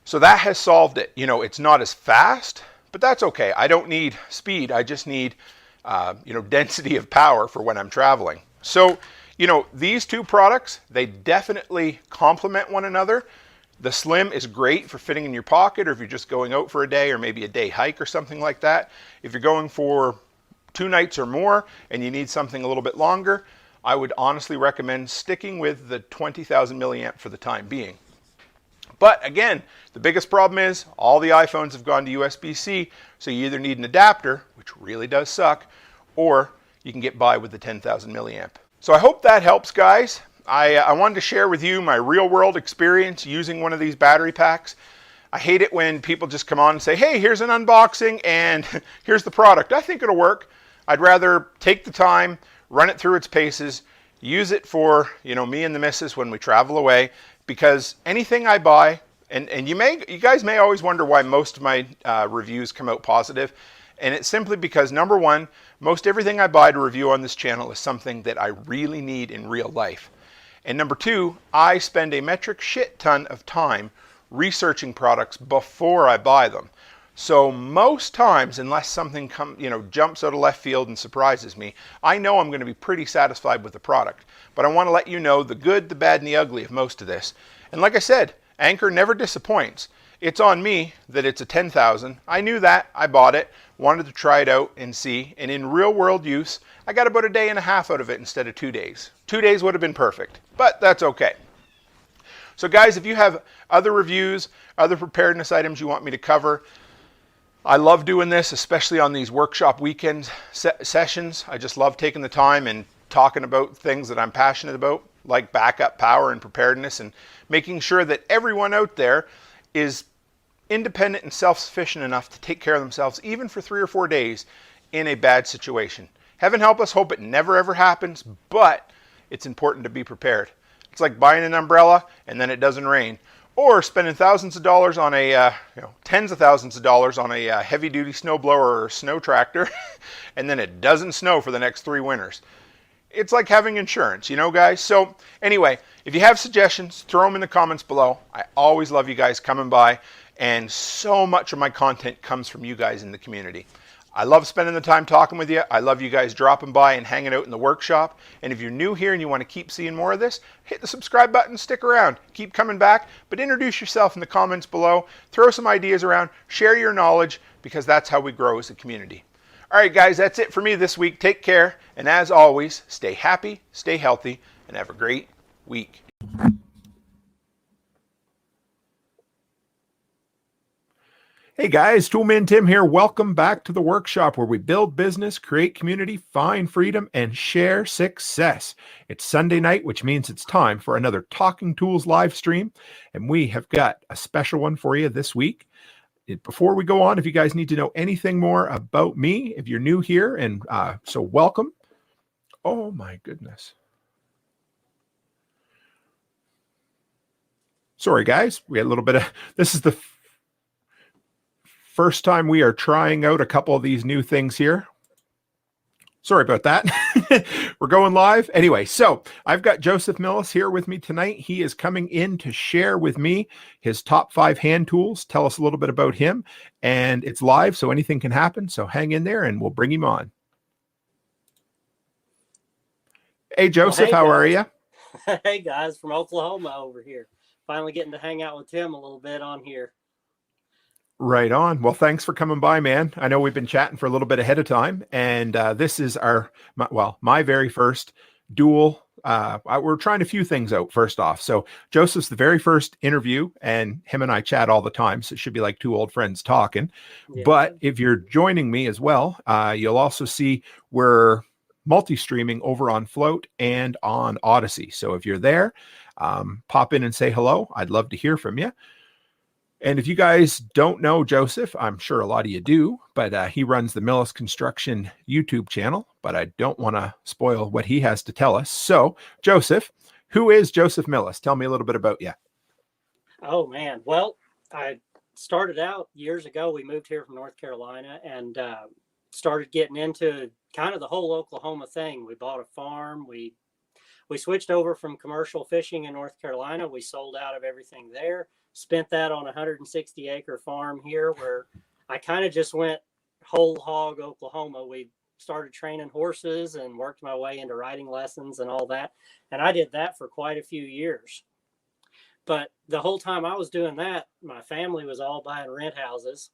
So that has solved it. It's not as fast, but that's okay. I don't need speed. I just need, density of power for when I'm traveling. So, these two products, they definitely complement one another. The Slim is great for fitting in your pocket, or if you're just going out for a day or maybe a day hike or something like that. If you're going for 2 nights or more and you need something a little bit longer, I would honestly recommend sticking with the 20,000 milliamp for the time being. But again, the biggest problem is all the iPhones have gone to USB-C, so you either need an adapter, which really does suck, or you can get by with the 10,000 milliamp. So I hope that helps, guys. I wanted to share with you my real world experience using one of these battery packs. I hate it when people just come on and say, hey, here's an unboxing and here's the product. I think it'll work. I'd rather take the time, run it through its paces, use it for, me and the missus when we travel away, because anything I buy, and you guys may always wonder why most of my reviews come out positive, and it's simply because, number one, most everything I buy to review on this channel is something that I really need in real life. And number two, I spend a metric shit ton of time researching products before I buy them. So most times, unless something jumps out of left field and surprises me, I know I'm going to be pretty satisfied with the product. But I want to let you know the good, the bad, and the ugly of most of this. And like I said, Anker never disappoints. It's on me that it's a 10,000. I knew that. I bought it, wanted to try it out and see. And in real world use, I got about a day and a half out of it instead of 2 days. 2 days would have been perfect, but that's okay. So guys, if you have other reviews, other preparedness items you want me to cover, I love doing this, especially on these workshop weekend sessions. I just love taking the time and talking about things that I'm passionate about, like backup power and preparedness, and making sure that everyone out there is independent and self-sufficient enough to take care of themselves, even for 3 or 4 days in a bad situation. Heaven help us, hope it never ever happens, but it's important to be prepared. It's like buying an umbrella and then it doesn't rain, or spending thousands of dollars on a, tens of thousands of dollars on a heavy-duty snowblower or snow tractor, and then it doesn't snow for the next 3 winters. It's like having insurance, guys? So anyway, if you have suggestions, throw them in the comments below. I always love you guys coming by, and so much of my content comes from you guys in the community. I love spending the time talking with you. I love you guys dropping by and hanging out in the workshop. And if you're new here and you want to keep seeing more of this, hit the subscribe button, stick around, keep coming back, but introduce yourself in the comments below, throw some ideas around, share your knowledge, because that's how we grow as a community. All right, guys, that's it for me this week. Take care, and as always, stay happy, stay healthy, and have a great week. Hey guys, Toolman Tim here. Welcome back to the workshop where we build business, create community, find freedom, and share success. It's Sunday night, which means it's time for another Talking Tools live stream, and we have got a special one for you this week. Before we go on, if you guys need to know anything more about me, if you're new here, and so welcome. Oh my goodness. Sorry guys, we had a little bit of, this is the first time we are trying out a couple of these new things here. Sorry about that. We're going live. Anyway, so I've got Josef Millis here with me tonight. He is coming in to share with me his top 5 hand tools, tell us a little bit about him, and it's live, so anything can happen. So hang in there and we'll bring him on. Hey, Josef, how are you? Hey, guys, from Oklahoma over here. Finally getting to hang out with Tim a little bit on here. Right on. Well, thanks for coming by, man. I know we've been chatting for a little bit ahead of time, and this is my very first dual. We're trying a few things out first off. So Joseph's the very first interview, and him and I chat all the time. So it should be like 2 old friends talking. Yeah. But if you're joining me as well, you'll also see we're multi-streaming over on Float and on Odyssey. So if you're there, pop in and say hello. I'd love to hear from you. And if you guys don't know Josef, I'm sure a lot of you do, but he runs the Millis Construction YouTube channel, but I don't want to spoil what he has to tell us. So, Josef, who is Josef Millis? Tell me a little bit about you. Oh, man. Well, I started out years ago. We moved here from North Carolina and started getting into kind of the whole Oklahoma thing. We bought a farm. We switched over from commercial fishing in North Carolina. We sold out of everything there. Spent that on a 160-acre farm here where I kind of just went whole hog Oklahoma. We started training horses and worked my way into riding lessons and all that. And I did that for quite a few years. But the whole time I was doing that, my family was all buying rent houses,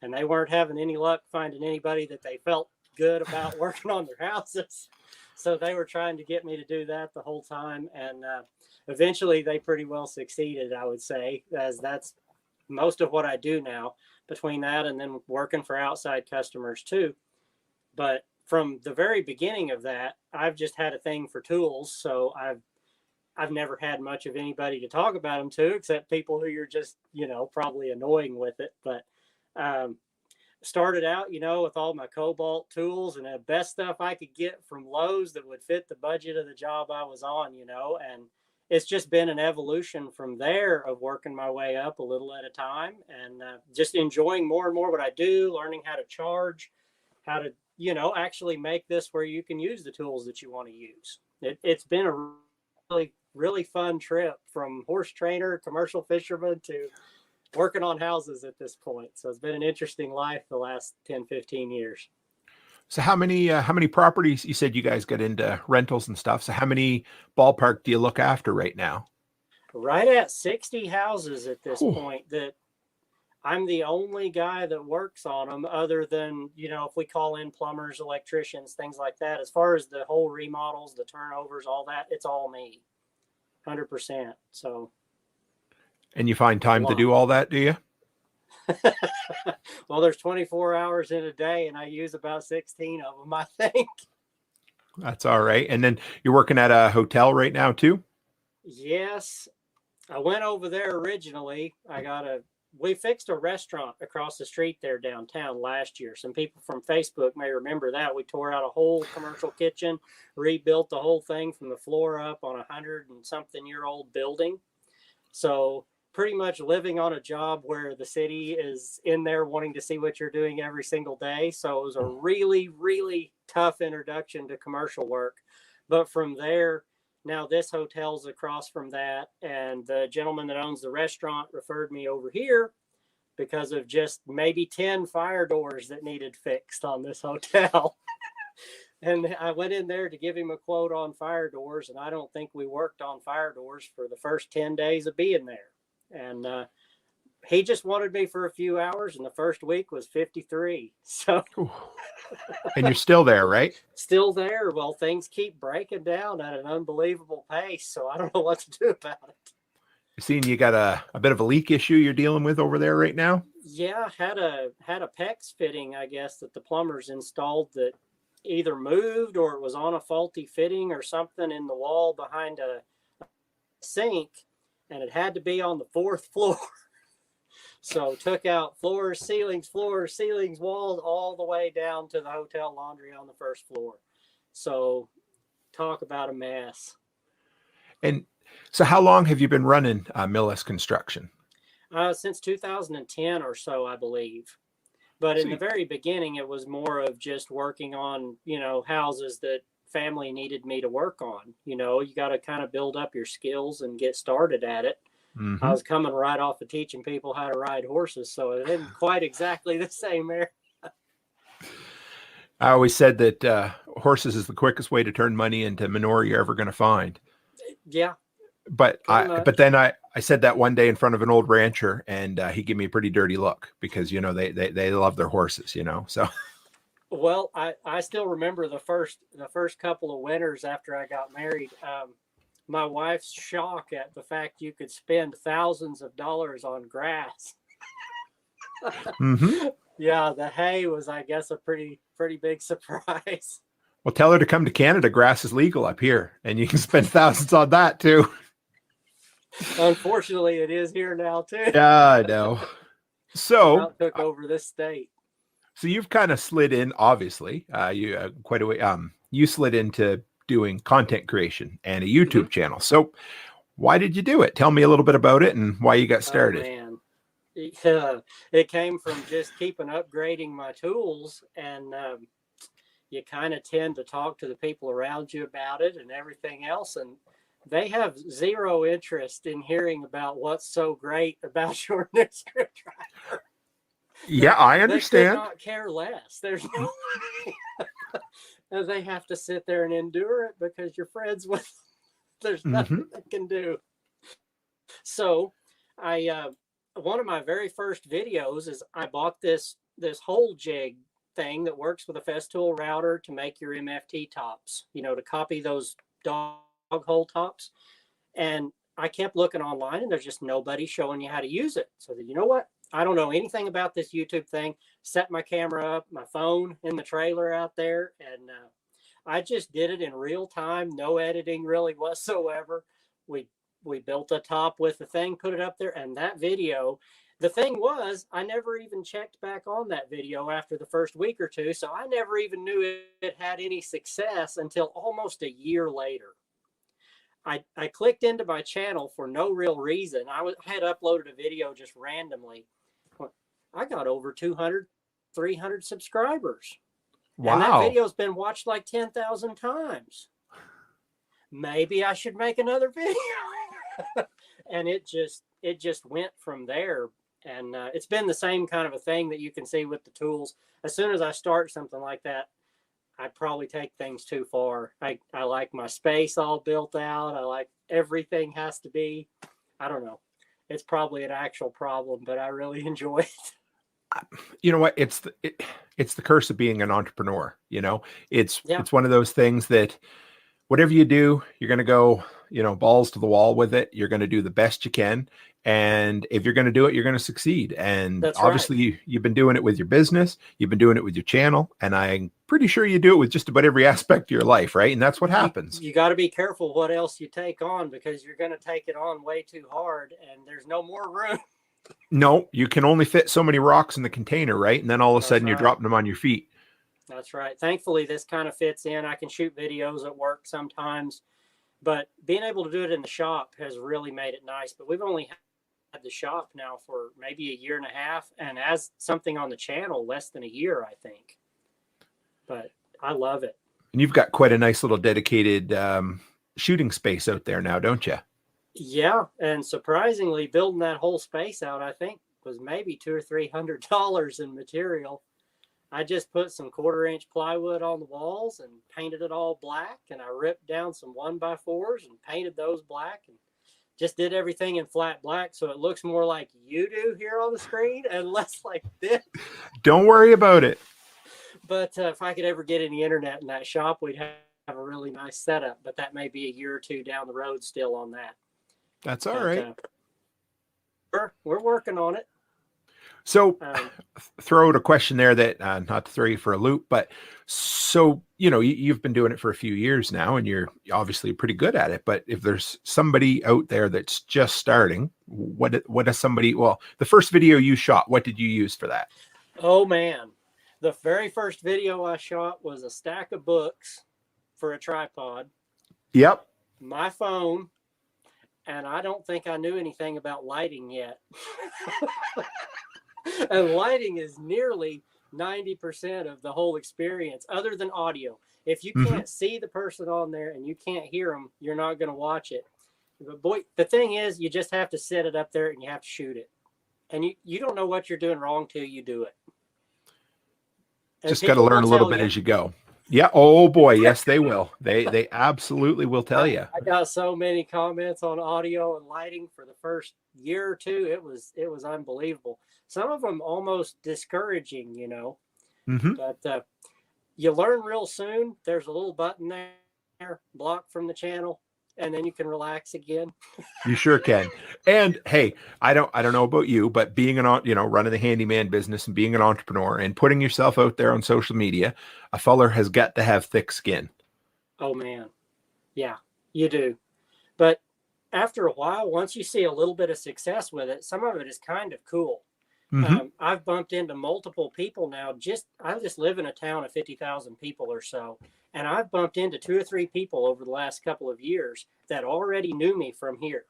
and they weren't having any luck finding anybody that they felt good about working on their houses. So they were trying to get me to do that the whole time. And eventually they pretty well succeeded, I would say, as that's most of what I do now, between that and then working for outside customers too. But from the very beginning of that, I've just had a thing for tools. So I've never had much of anybody to talk about them to, except people who you're just, probably annoying with it. But started out, with all my Cobalt tools and the best stuff I could get from Lowe's that would fit the budget of the job I was on, and it's just been an evolution from there of working my way up a little at a time and just enjoying more and more what I do, learning how to charge, how to, actually make this where you can use the tools that you want to use. It's been a really, really fun trip from horse trainer, commercial fisherman to working on houses at this point. So it's been an interesting life the last 10, 15 years. So how many properties, you said you guys got into rentals and stuff. So how many ballpark do you look after right now? Right at 60 houses at this point that I'm the only guy that works on them, other than, if we call in plumbers, electricians, things like that. As far as the whole remodels, the turnovers, all that, it's all me, 100%. So. And you find time to do all that, do you? Well, there's 24 hours in a day and I use about 16 of them, I think. That's all right. And then you're working at a hotel right now too? Yes. I went over there originally. We fixed a restaurant across the street there downtown last year. Some people from Facebook may remember that. We tore out a whole commercial kitchen, rebuilt the whole thing from the floor up on 100-and-something-year-old building. So pretty much living on a job where the city is in there wanting to see what you're doing every single day. So it was a really, really tough introduction to commercial work. But from there, now this hotel's across from that. And the gentleman that owns the restaurant referred me over here because of just maybe 10 fire doors that needed fixed on this hotel. And I went in there to give him a quote on fire doors. And I don't think we worked on fire doors for the first 10 days of being there. And he just wanted me for a few hours, and the first week was 53. So, and you're still there, right? Still there. Well, things keep breaking down at an unbelievable pace, so I don't know what to do about it. Seeing you got a bit of a leak issue you're dealing with over there right now? Yeah, had a PEX fitting, I guess, that the plumbers installed that either moved or it was on a faulty fitting or something in the wall behind a sink. And it had to be on the 4th floor. So took out floors, ceilings, walls, all the way down to the hotel laundry on the 1st floor. So talk about a mess. And so how long have you been running Millis Construction? Since 2010 or so, I believe. But in the very beginning, it was more of just working on, houses that family needed me to work on. You got to kind of build up your skills and get started at it. Mm-hmm. I was coming right off of teaching people how to ride horses, so it isn't quite exactly the same area. I always said that horses is the quickest way to turn money into manure you're ever going to find. Yeah. But then I said that one day in front of an old rancher, and he gave me a pretty dirty look because, they love their horses, so. Well, I still remember the first couple of winters after I got married. My wife's shock at the fact you could spend thousands of dollars on grass. Mm-hmm. Yeah, the hay was, I guess, a pretty big surprise. Well, tell her to come to Canada. Grass is legal up here, and you can spend thousands on that too. Unfortunately, it is here now too. Yeah, I know. So took over this state. So you've kind of slid in, obviously, quite a way. You slid into doing content creation and a YouTube channel. So why did you do it? Tell me a little bit about it and why you got started. Oh, man. It came from just keeping upgrading my tools, and you kind of tend to talk to the people around you about it and everything else, and they have zero interest in hearing about what's so great about your new screwdriver. Yeah, I understand. They could not care less. There's no way. They have to sit there and endure it because you're friends with them. There's nothing they can do. So one of my very first videos is I bought this hole jig thing that works with a Festool router to make your MFT tops, you know, to copy those dog hole tops. And I kept looking online and there's just nobody showing you how to use it. So that, you know what? I don't know anything about this YouTube thing. Set my camera up, my phone in the trailer out there, and I just did it in real time, no editing really whatsoever. We built a top with the thing, put it up there, and that video, the thing was, I never even checked back on that video after the first week or two, so I never even knew it had any success until almost a year later. I clicked into my channel for no real reason. I had uploaded a video just randomly. I got over 200, 300 subscribers. Wow. And that video's been watched like 10,000 times. Maybe I should make another video. And it just went from there. And it's been the same kind of a thing that you can see with the tools. As soon as I start something like that, I probably take things too far. I like my space all built out. I like everything has to be, I don't know. It's probably an actual problem, but I really enjoy it. You know what? It's the curse of being an entrepreneur. You know, it's one of those things that whatever you do, you're going to go, you know, balls to the wall with it. You're going to do the best you can. And if you're going to do it, you're going to succeed. And That's obviously right. you've been doing it with your business. You've been doing it with your channel. And I'm pretty sure you do it with just about every aspect of your life. Right. And that's what happens. You got to be careful what else you take on, because you're going to take it on way too hard and there's no more room. No, you can only fit so many rocks in the container. Right. And then all of a sudden you're dropping them on your feet. That's right. Thankfully, this kind of fits in. I can shoot videos at work sometimes, but being able to do it in the shop has really made it nice. But we've only had the shop now for maybe a year and a half, and as something on the channel, less than a year, I think. But I love it. And you've got quite a nice little dedicated shooting space out there now, don't you? Yeah, and surprisingly, building that whole space out, I think, was maybe $200 or $300 in material. I just put some 1/4-inch plywood on the walls and painted it all black. And I ripped down some 1x4s and painted those black and just did everything in flat black. So it looks more like you do here on the screen and less like this. Don't worry about it. But if I could ever get any internet in that shop, we'd have a really nice setup. But that may be a year or two down the road still on that. That's all right. We're working on it. So throw out a question there that not to throw you for a loop, but so, you know, you've been doing it for a few years now and you're obviously pretty good at it. But if there's somebody out there that's just starting, what is somebody, well, the first video you shot, what did you use for that? Oh, man. The very first video I shot was a stack of books for a tripod. Yep. My phone. And I don't think I knew anything about lighting yet. And lighting is nearly 90% of the whole experience, other than audio. If you can't see the person on there and you can't hear them, you're not going to watch it. But boy, the thing is, you just have to set it up there and you have to shoot it. And you don't know what you're doing wrong till you do it. And just got to learn a little bit as you go. Yeah. Oh boy. Yes, they will. They absolutely will tell you. I got so many comments on audio and lighting for the first year or two. It was unbelievable. Some of them almost discouraging, you know, but you learn real soon. There's a little button there, block from the channel, and then you can relax again. You sure can. And hey, I don't know about you, but being running the handyman business and being an entrepreneur and putting yourself out there on social media, a feller has got to have thick skin. Oh man. Yeah, you do. But after a while, once you see a little bit of success with it, some of it is kind of cool. I've bumped into multiple people now. I just live in a town of 50,000 people or so. And I've bumped into 2 or 3 people over the last couple of years that already knew me from here.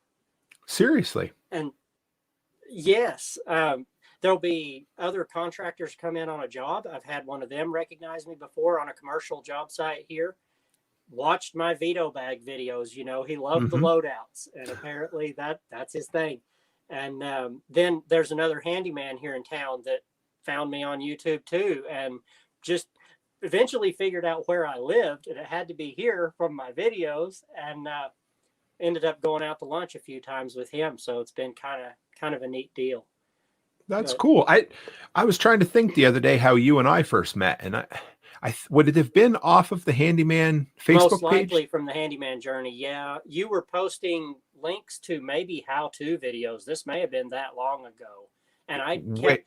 Seriously? And yes, there'll be other contractors come in on a job. I've had one of them recognize me before on a commercial job site here. Watched my Veto Bag videos. You know, he loved the loadouts. And apparently that's his thing. And then there's another handyman here in town that found me on YouTube too. And just eventually figured out where I lived, and it had to be here from my videos, and ended up going out to lunch a few times with him. So it's been kind of a neat deal. That's But cool. I was trying to think the other day how you and I first met, and I would it have been off of the Handyman most Facebook page? likely from the handyman journey. Yeah. You were posting links to maybe how-to videos. This may have been that long ago. And I kept, Wait,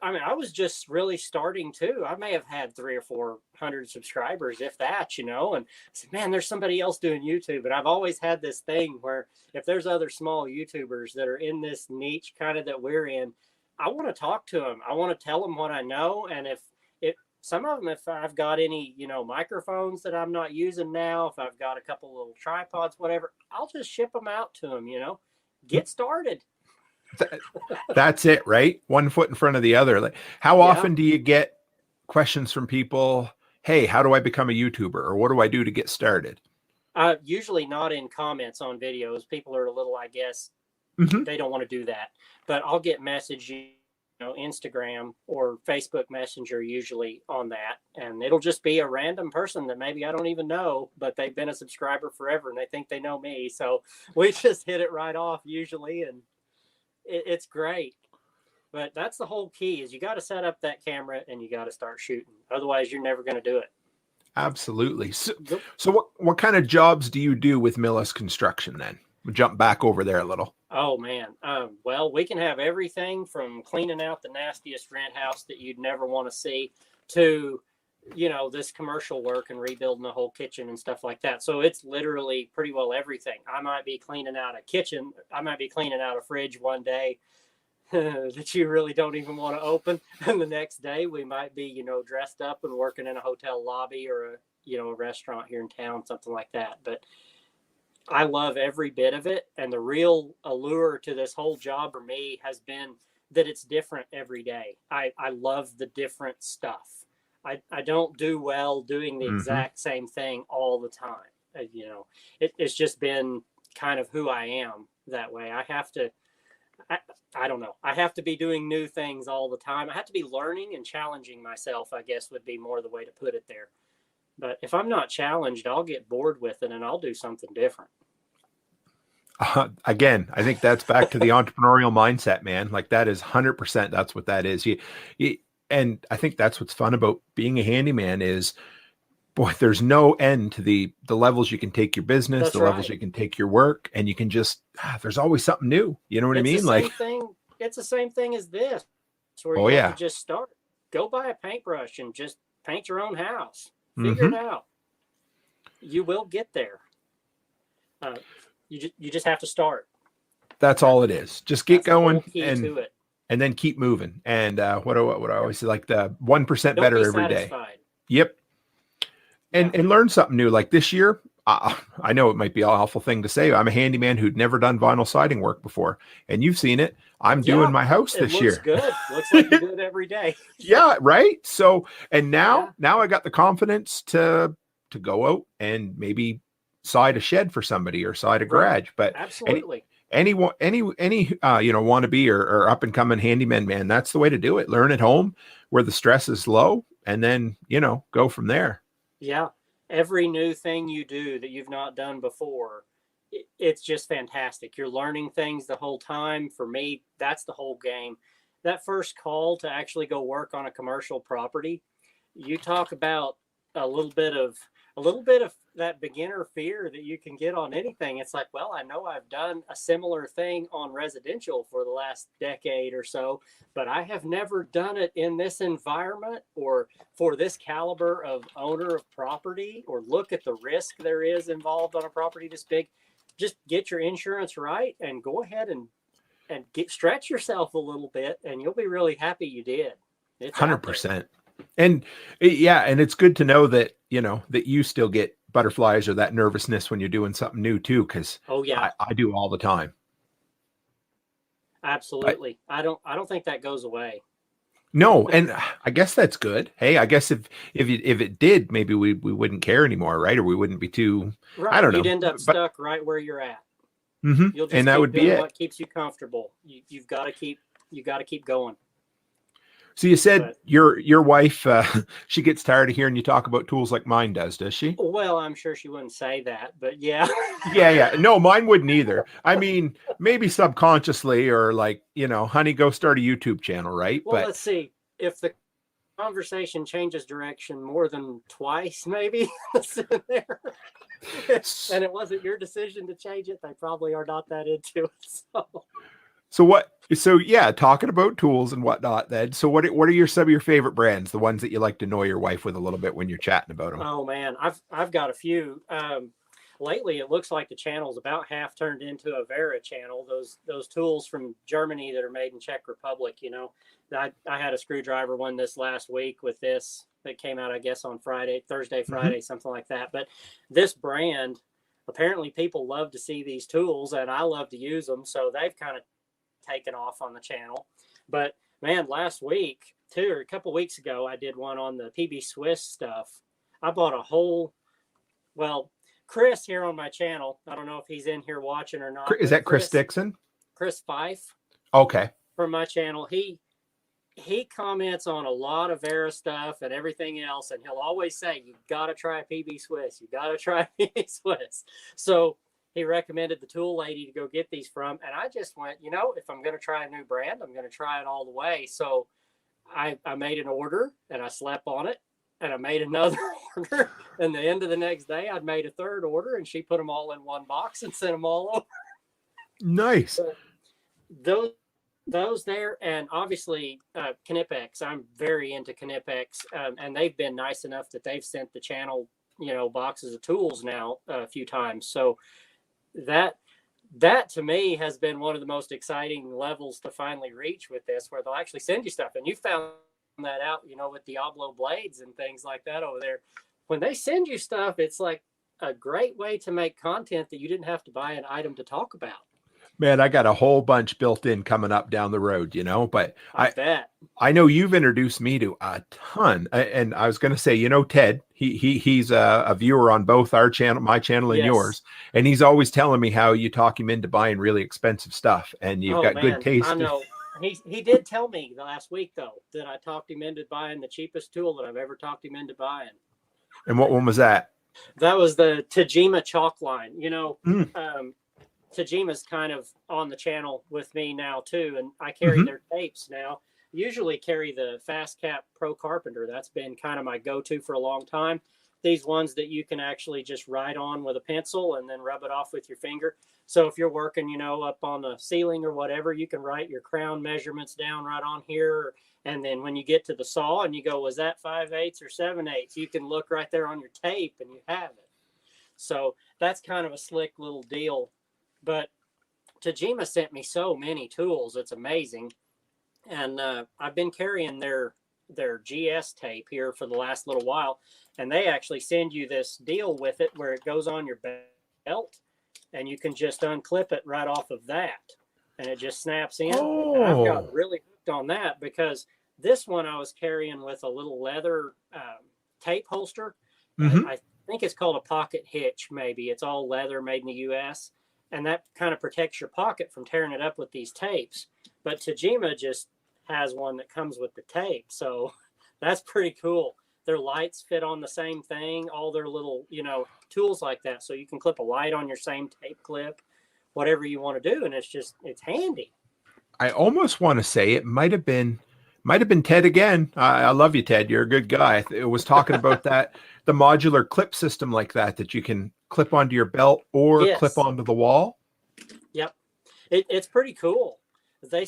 I mean, I was just really starting too. I may have had 300 or 400 subscribers, if that, and I said, man, there's somebody else doing YouTube. And I've always had this thing where if there's other small YouTubers that are in this niche kind of that we're in, I want to talk to them. I want to tell them what I know. And if some of them, if I've got any, microphones that I'm not using now, if I've got a couple little tripods, whatever, I'll just ship them out to them, get started. that's it, right? One foot in front of the other. Like, how Yeah. often do you get questions from people? Hey, how do I become a YouTuber, or what do I do to get started? Usually not in comments on videos. People are a little, I guess, Mhm. they don't want to do that. But I'll get messages, Instagram or Facebook Messenger usually on that. And it'll just be a random person that maybe I don't even know, but they've been a subscriber forever and they think they know me. So we just hit it right off usually. And it's great. But that's the whole key is you got to set up that camera and you got to start shooting. Otherwise, you're never going to do it. Absolutely. So, Yep. so what kind of jobs do you do with Millis Construction then? We'll jump back over there a little. Oh man. Well, we can have everything from cleaning out the nastiest rent house that you'd never want to see to, this commercial work and rebuilding the whole kitchen and stuff like that. So it's literally pretty well everything. I might be cleaning out a kitchen. I might be cleaning out a fridge one day that you really don't even want to open. And the next day we might be, dressed up and working in a hotel lobby or a restaurant here in town, something like that. But I love every bit of it. And the real allure to this whole job for me has been that it's different every day. I love the different stuff. I don't do well doing the exact same thing all the time. It's just been kind of who I am that way. I don't know. I have to be doing new things all the time. I have to be learning and challenging myself, I guess would be more the way to put it there. But if I'm not challenged, I'll get bored with it and I'll do something different. Again, I think that's back to the entrepreneurial mindset, man. Like that is 100%. That's what that is. And I think that's what's fun about being a handyman is, boy, there's no end to the levels you can take your business, That's the levels right. you can take your work, and you can just, there's always something new. You know what I mean? Like, It's the same thing as this. It's where oh you have yeah. to just start. Go buy a paintbrush and just paint your own house. Mm-hmm. Figure it out. You will get there. You just have to start. That's all it is. Just get going and then keep moving. And what I always say, like the 1% better every day. Yep. And learn something new. Like this year, I know it might be an awful thing to say. I'm a handyman who'd never done vinyl siding work before, and you've seen it. I'm doing my house this year. Good. Looks like you do it every day. Yeah, right. So, and now I got the confidence to go out and maybe side a shed for somebody or side a garage. But absolutely, any wannabe or up and coming handyman, man, that's the way to do it. Learn at home where the stress is low, and then go from there. Yeah, every new thing you do that you've not done before, it's just fantastic. You're learning things the whole time. For me, that's the whole game. That first call to actually go work on a commercial property, you talk about a little bit of that beginner fear that you can get on anything. It's like, well, I know I've done a similar thing on residential for the last decade or so, but I have never done it in this environment or for this caliber of owner of property, or look at the risk there is involved on a property this big. Just get your insurance right and go ahead and stretch yourself a little bit, and you'll be really happy you did. It's 100%. And and it's good to know that, that you still get butterflies or that nervousness when you're doing something new too. Cause I do all the time. Absolutely. I don't think that goes away. No. And I guess that's good. Hey, I guess if it did, maybe we wouldn't care anymore. Right. Or we wouldn't be too, I don't know. You'd end up stuck right where you're at. Mm-hmm. You'll just and that would be it. What keeps you comfortable. You've got to keep going. So you said But your wife, she gets tired of hearing you talk about tools like mine does she? well, I'm sure she wouldn't say that, but yeah. Yeah. No, mine wouldn't either. I mean, maybe subconsciously or like, honey, go start a YouTube channel, right? Well, But let's see if the conversation changes direction more than twice, maybe there. And it wasn't your decision to change it. They probably are not that into it. so yeah, talking about tools and whatnot then. So what are some of your favorite brands, the ones that you like to annoy your wife with a little bit when you're chatting about them? Oh man, I've got a few. Lately, it looks like the channel's about half turned into a Vera channel. Those tools from Germany that are made in Czech Republic. I had a screwdriver one this last week with this that came out, I guess, on Thursday, Friday, something like that. But this brand, apparently people love to see these tools and I love to use them. So they've kind of taken off on the channel. But man, last week, a couple weeks ago, I did one on the PB Swiss stuff. I bought a whole, Chris here on my channel, I don't know if he's in here watching or not. Is that Chris Dixon? Chris Fife. Okay. From my channel. He comments on a lot of Vera stuff and everything else, and he'll always say, you got to try PB Swiss. You got to try PB Swiss. So he recommended the tool lady to go get these from, and I just went, if I'm going to try a new brand, I'm going to try it all the way. So I made an order, and I slept on it, and I made another order, and the end of the next day, I'd made a third order, and she put them all in one box and sent them all over. Nice. But those there, and obviously Knipex. I'm very into Knipex, and they've been nice enough that they've sent the channel, boxes of tools now a few times. So that to me has been one of the most exciting levels to finally reach with this, where they'll actually send you stuff. And you found that out, with Diablo blades and things like that over there. When they send you stuff, it's like a great way to make content that you didn't have to buy an item to talk about. Man, I got a whole bunch built in coming up down the road, but I bet. I know you've introduced me to a ton. And I was going to say, Ted, he's a viewer on both our channel, my channel and yours. And he's always telling me how you talk him into buying really expensive stuff and you've got good taste. I know. He did tell me last week, though, that I talked him into buying the cheapest tool that I've ever talked him into buying. And what one was that? That was the Tajima chalk line. Tajima's kind of on the channel with me now, too, and I carry their tapes now. Usually carry the Fast Cap Pro Carpenter. That's been kind of my go-to for a long time. These ones that you can actually just write on with a pencil and then rub it off with your finger. So if you're working, up on the ceiling or whatever, you can write your crown measurements down right on here. And then when you get to the saw and you go, was that 5/8 or 7/8? You can look right there on your tape and you have it. So that's kind of a slick little deal. But Tajima sent me so many tools. It's amazing. And I've been carrying their GS tape here for the last little while. And they actually send you this deal with it where it goes on your belt and you can just unclip it right off of that. And it just snaps in. Oh. And I've got really hooked on that because this one I was carrying with a little leather tape holster. I think it's called a pocket hitch, maybe. It's all leather, made in the U.S., and that kind of protects your pocket from tearing it up with these tapes. But Tajima just has one that comes with the tape. So that's pretty cool. Their lights fit on the same thing, all their little, tools like that. So you can clip a light on your same tape clip, whatever you want to do. And it's handy. I almost want to say it might have been Ted again. I love you, Ted. You're a good guy. It was talking about that, the modular clip system like that you can clip onto your belt or clip onto the wall. Yep. It's pretty cool. They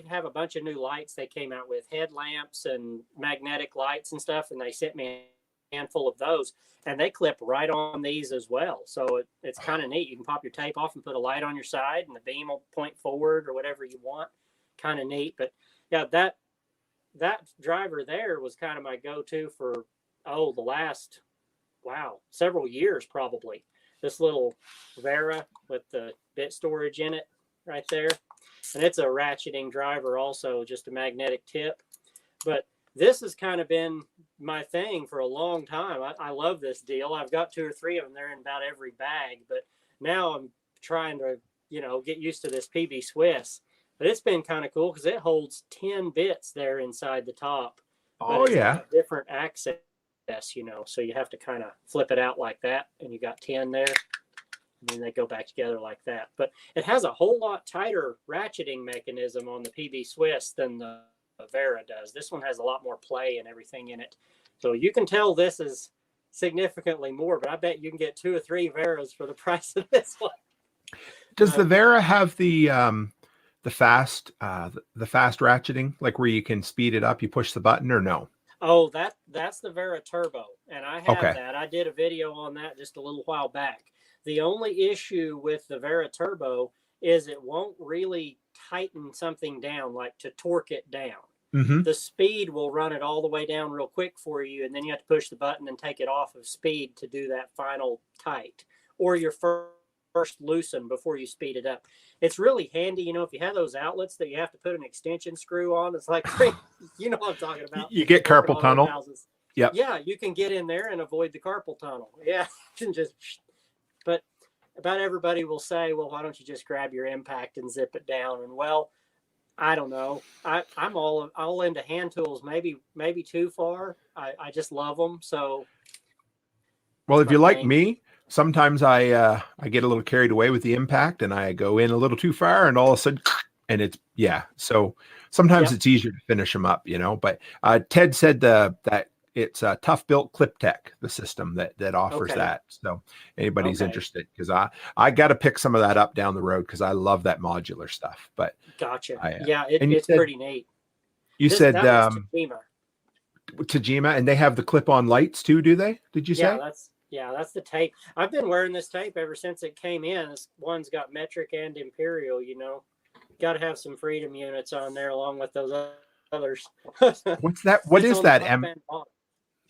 have a bunch of new lights they came out with, headlamps and magnetic lights and stuff. And they sent me a handful of those and they clip right on these as well. So it's kind of neat. You can pop your tape off and put a light on your side and the beam will point forward or whatever you want. Kind of neat. But yeah, that driver there was kind of my go-to for, the last, several years probably. This little Vera with the bit storage in it right there. And it's a ratcheting driver also, just a magnetic tip. But this has kind of been my thing for a long time. I love this deal. I've got 2 or 3 of them. They're in about every bag. But now I'm trying to, get used to this PB Swiss. But it's been kind of cool because it holds 10 bits there inside the top. But Oh it's yeah. got different access, so you have to kind of flip it out like that, and you got 10 there, and then they go back together like that. But it has a whole lot tighter ratcheting mechanism on the PB Swiss than the Vera does. This one has a lot more play and everything in it. So you can tell this is significantly more, but I bet you can get 2 or 3 Veras for the price of this one. Does the Vera have the fast ratcheting, like where you can speed it up, you push the button, or no? Oh, that's the Vera Turbo, and I have Okay. that. I did a video on that just a little while back. The only issue with the Vera Turbo is it won't really tighten something down, like to torque it down. Mm-hmm. The speed will run it all the way down real quick for you, and then you have to push the button and take it off of speed to do that final tight, or your first loosen before you speed it up. It's really handy, if you have those outlets that you have to put an extension screw on. It's like, you know what I'm talking about. You get carpal tunnel. Yep. Yeah, you can get in there and avoid the carpal tunnel. Yeah, but about everybody will say, well, why don't you just grab your impact and zip it down? And well, I don't know. I'm all into hand tools, maybe too far. I just love them. So, well, if you're like me, sometimes I get a little carried away with the impact and I go in a little too far, and all of a sudden, and it's so sometimes it's easier to finish them up, But Ted said that it's a Tough Built Clip Tech, the system that offers that. So anybody's interested, because I got to pick some of that up down the road because I love that modular stuff. But gotcha. It's pretty neat. You said Tajima, and they have the clip-on lights too, do they? Did you say? That's the tape. I've been wearing this tape ever since it came in. This one's got metric and imperial, Got to have some freedom units on there along with those others. What's that? What is that?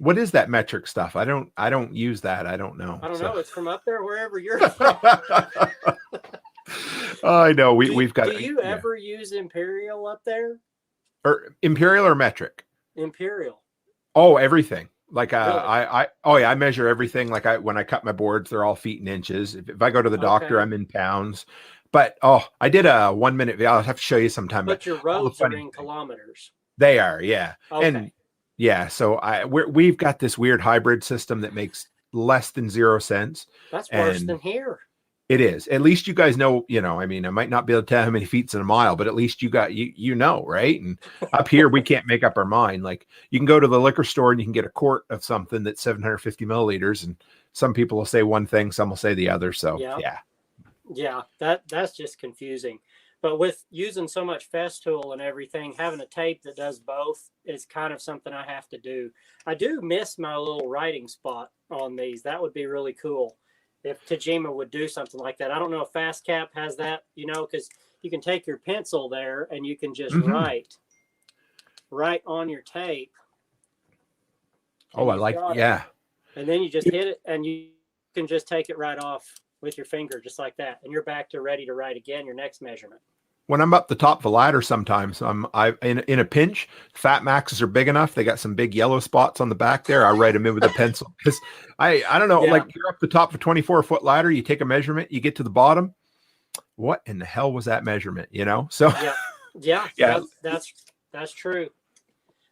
What is that metric stuff? I don't use that. I don't know. I don't know. It's from up there wherever you're from. I know. We've got. Do you ever use imperial up there? Or imperial or metric? Imperial. Oh, everything. Like really? I measure everything. Like when I cut my boards, they're all feet and inches. If I go to the doctor, I'm in pounds. But I did a 1 minute video. I'll have to show you sometime. But your roads are in kilometers. They are, yeah. Okay. And yeah, so we've got this weird hybrid system that makes less than 0 cents. That's worse than here. It is. At least you guys know, I mean, I might not be able to tell how many feet's in a mile, but at least you got, right? And up here, we can't make up our mind. Like, you can go to the liquor store and you can get a quart of something that's 750 milliliters. And some people will say one thing, some will say the other. So, yeah, that's just confusing. But with using so much Festool and everything, having a tape that does both is kind of something I have to do. I do miss my little writing spot on these. That would be really cool if Tajima would do something like that. I don't know if FastCap has that, because you can take your pencil there and you can just write on your tape. Oh, I like it. Yeah. And then you just hit it and you can just take it right off with your finger, just like that. And you're back to ready to write again, your next measurement. When I'm up the top of the ladder, sometimes in a pinch, Fat Maxes are big enough. They got some big yellow spots on the back there. I write them in with a pencil because I don't know, like you're up the top of a 24-foot ladder. You take a measurement, you get to the bottom. What in the hell was that measurement? So yeah, that's true.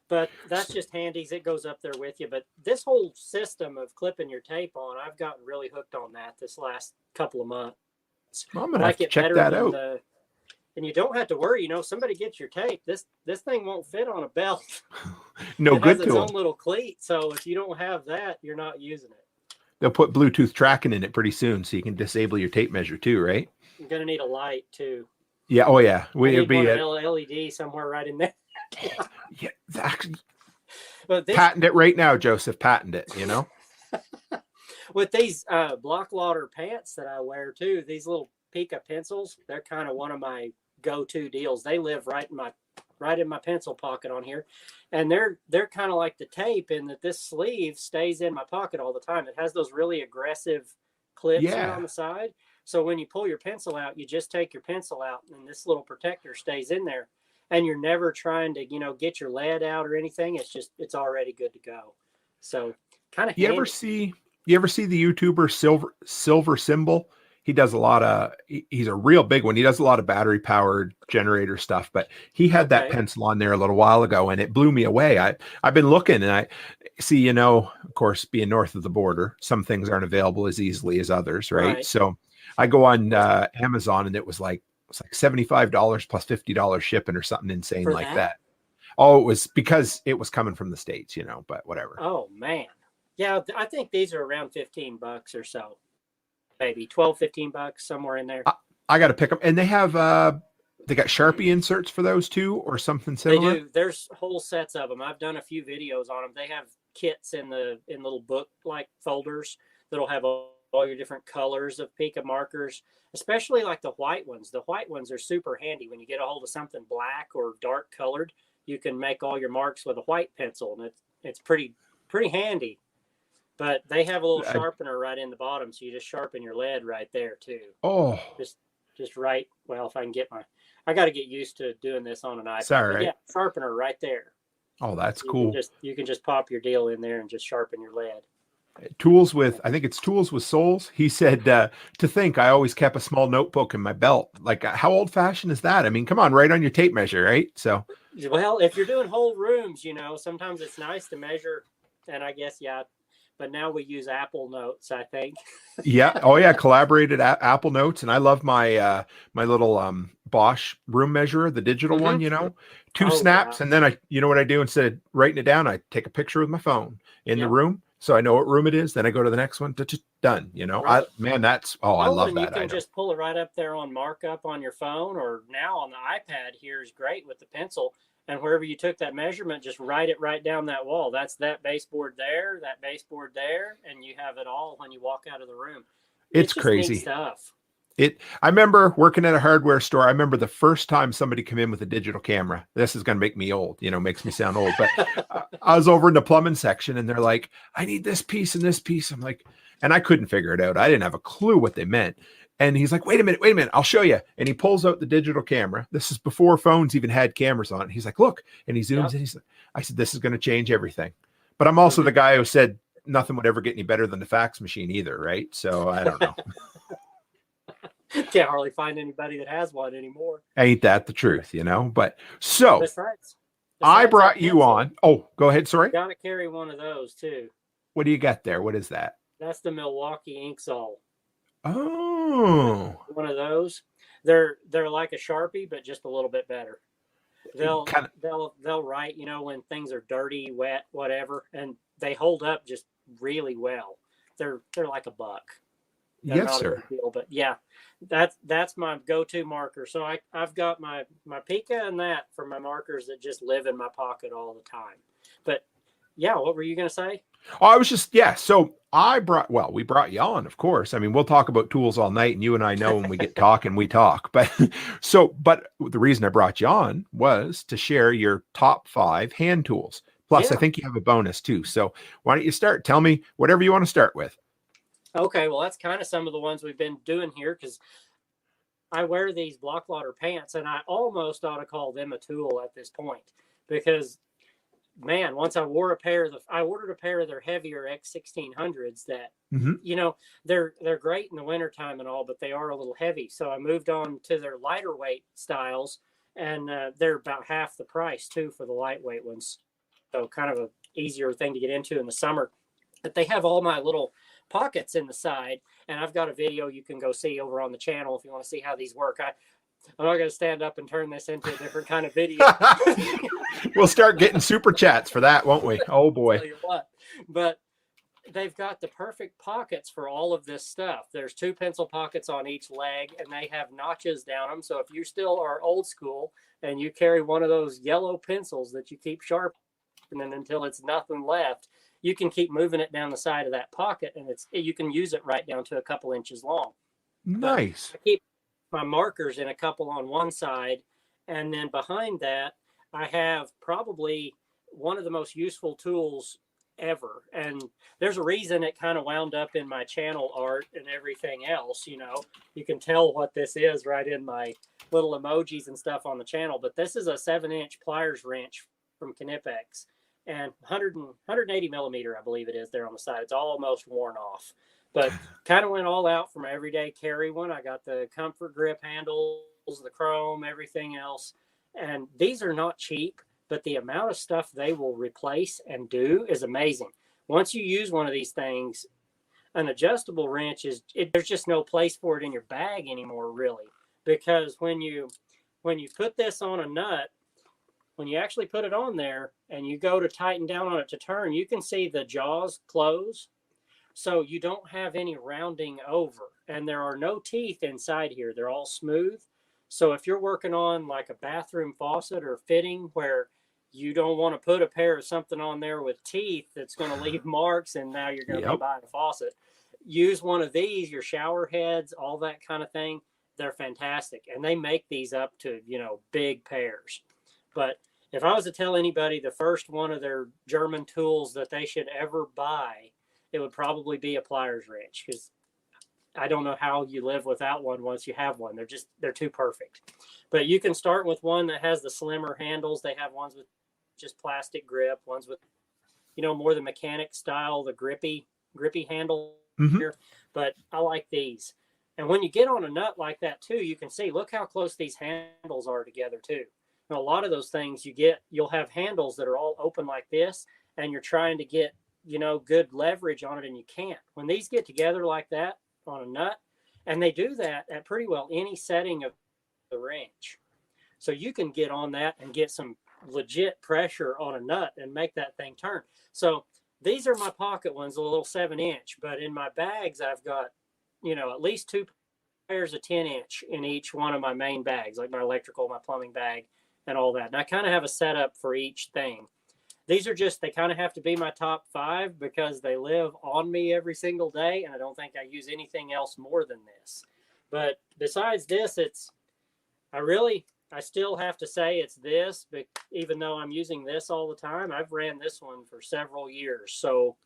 But that's just handy. It goes up there with you. But this whole system of clipping your tape on, I've gotten really hooked on that this last couple of months. I'm gonna have to check that out. And you don't have to worry. Somebody gets your tape. This thing won't fit on a belt. No good to it. It has its own little cleat. So if you don't have that, you're not using it. They'll put Bluetooth tracking in it pretty soon, so you can disable your tape measure too, right? You're gonna need a light too. Yeah. Oh yeah. It'd be a LED somewhere right in there. Yeah, actually, patent it right now, Joseph. Patent it. With these block lauder pants that I wear too, these little Pika pencils, they're kind of one of my go-to deals. They live right in my pencil pocket on here, and they're kind of like the tape in that this sleeve stays in my pocket all the time. It has those really aggressive clips on the side, so when you pull your pencil out, you just take your pencil out, and this little protector stays in there. And you're never trying to, get your lead out or anything. It's already good to go. So kind of. You ever see the YouTuber Silver Symbol? he does a lot of, he's a real big one. He does a lot of battery powered generator stuff, but he had that Okay. pencil on there a little while ago and it blew me away. I've been looking and I see, you know, of course, being north of the border, some things aren't available as easily as others. Right. Right. So I go on Amazon and it's like $75 plus $50 shipping or something insane For like that? that. Oh, it was because it was coming from the States, you know, but whatever. Oh man. Yeah, I think these are around $15 or so. Maybe 12, $15, somewhere in there. I got to pick them, and they have they got Sharpie inserts for those too, or something They similar. do. There's whole sets of them. I've done a few videos on them. They have kits in little book like folders that'll have all your different colors of Pica markers, especially like the white ones. The white ones are super handy when you get a hold of something black or dark colored. You can make all your marks with a white pencil, and it's pretty handy. But they have a little sharpener right in the bottom, so you just sharpen your lead right there too. Oh, just right. Well, if I can get I got to get used to doing this on an iPad. Sorry. But yeah, sharpener right there. Oh, that's cool. You can just pop your deal in there and just sharpen your lead. Tools with, I think it's Tools with Souls. He said, to think I always kept a small notebook in my belt. Like, how old fashioned is that? I mean, come on, right on your tape measure, right? So, well, if you're doing whole rooms, you know, sometimes it's nice to measure. And I guess, yeah, but now we use Apple Notes, I think. Yeah. Oh yeah. Collaborated Apple Notes. And I love my, my little, Bosch room measurer, the digital one, you know, two snaps. Wow. And then you know what I do instead of writing it down, I take a picture with my phone in the room. So I know what room it is. Then I go to the next one. Done. You know, right. I love that. You can just pull it right up there on markup on your phone, or now on the iPad here is great with the pencil. And wherever you took that measurement, just write it right down that wall. That's that baseboard there, and you have it all when you walk out of the room. It's crazy neat stuff. I remember working at a hardware store. I remember the first time somebody came in with a digital camera. This is going to make me old, you know, makes me sound old, but I was over in the plumbing section and they're like, I need this piece and this piece. I'm like, and I couldn't figure it out. I didn't have a clue what they meant. And he's like, wait a minute, I'll show you. And he pulls out the digital camera. This is before phones even had cameras on it. He's like, look, and he zooms in. He's like, I said, this is going to change everything. But I'm also the guy who said nothing would ever get any better than the fax machine either. Right. So I don't know. Can't hardly find anybody that has one anymore. Ain't that the truth, you know? But so Besides I brought you on. Oh, go ahead. Sorry. Got to carry one of those too. What do you got there? What is that? That's the Milwaukee Inksol. Oh, one of those. They're like a Sharpie, but just a little bit better. They'll write, you know, when things are dirty, wet, whatever, and they hold up just really well. They're like $1. They're yes, sir. Deal, but yeah, that's my go-to marker. So I've got my Pica and that for my markers that just live in my pocket all the time. But yeah, what were you going to say? Oh, I was just, so we brought you on, of course. I mean, we'll talk about tools all night and you and I know when we get talking, we talk, but the reason I brought you on was to share your top 5 hand tools. Plus I think you have a bonus too. So why don't you start? Tell me whatever you want to start with. Okay. Well, that's kind of some of the ones we've been doing here, because I wear these block loader pants and I almost ought to call them a tool at this point, because man, once I ordered a pair of their heavier X1600s that, you know, they're great in the wintertime and all, but they are a little heavy. So I moved on to their lighter weight styles, and they're about half the price too for the lightweight ones. So kind of a easier thing to get into in the summer. But they have all my little pockets in the side, and I've got a video you can go see over on the channel if you want to see how these work. I'm not going to stand up and turn this into a different kind of video. We'll start getting super chats for that, won't we? Oh boy. Tell you what. But they've got the perfect pockets for all of this stuff. There's 2 pencil pockets on each leg, and they have notches down them. So if you still are old school and you carry one of those yellow pencils that you keep sharpening until it's nothing left, you can keep moving it down the side of that pocket, and you can use it right down to a couple inches long. Nice. But I keep my markers in a couple on one side, and then behind that I have probably one of the most useful tools ever. And there's a reason it kind of wound up in my channel art and everything else. You know, you can tell what this is right in my little emojis and stuff on the channel. But this is a 7-inch pliers wrench from Knipex, and 180 millimeter, I believe it is, there on the side. It's almost worn off. But kind of went all out for my everyday carry one. I got the comfort grip handles, the chrome, everything else. And these are not cheap, but the amount of stuff they will replace and do is amazing. Once you use one of these things, an adjustable wrench there's just no place for it in your bag anymore, really. Because when you put this on a nut, when you actually put it on there and you go to tighten down on it to turn, you can see the jaws close. So you don't have any rounding over, and there are no teeth inside here. They're all smooth. So if you're working on like a bathroom faucet or fitting where you don't want to put a pair of something on there with teeth that's going to leave marks and now you're going to be buying a faucet, use one of these, your shower heads, all that kind of thing. They're fantastic. And they make these up to, big pairs. But if I was to tell anybody the first one of their German tools that they should ever buy, it would probably be a pliers wrench, because I don't know how you live without one once you have one. They're too perfect. But you can start with one that has the slimmer handles. They have ones with just plastic grip, ones with, more the mechanic style, the grippy handle here. But I like these. And when you get on a nut like that too, you can see, look how close these handles are together too. And a lot of those things you'll have handles that are all open like this, and you're trying to get, good leverage on it, and you can't. When these get together like that on a nut, and they do that at pretty well any setting of the wrench. So you can get on that and get some legit pressure on a nut and make that thing turn. So these are my pocket ones, a little 7-inch, but in my bags, I've got, at least 2 pairs of 10-inch in each one of my main bags, like my electrical, my plumbing bag, and all that. And I kind of have a setup for each thing. These are they kind of have to be my top 5 because they live on me every single day. And I don't think I use anything else more than this. But besides this, I still have to say it's this, but even though I'm using this all the time, I've ran this one for several years. So,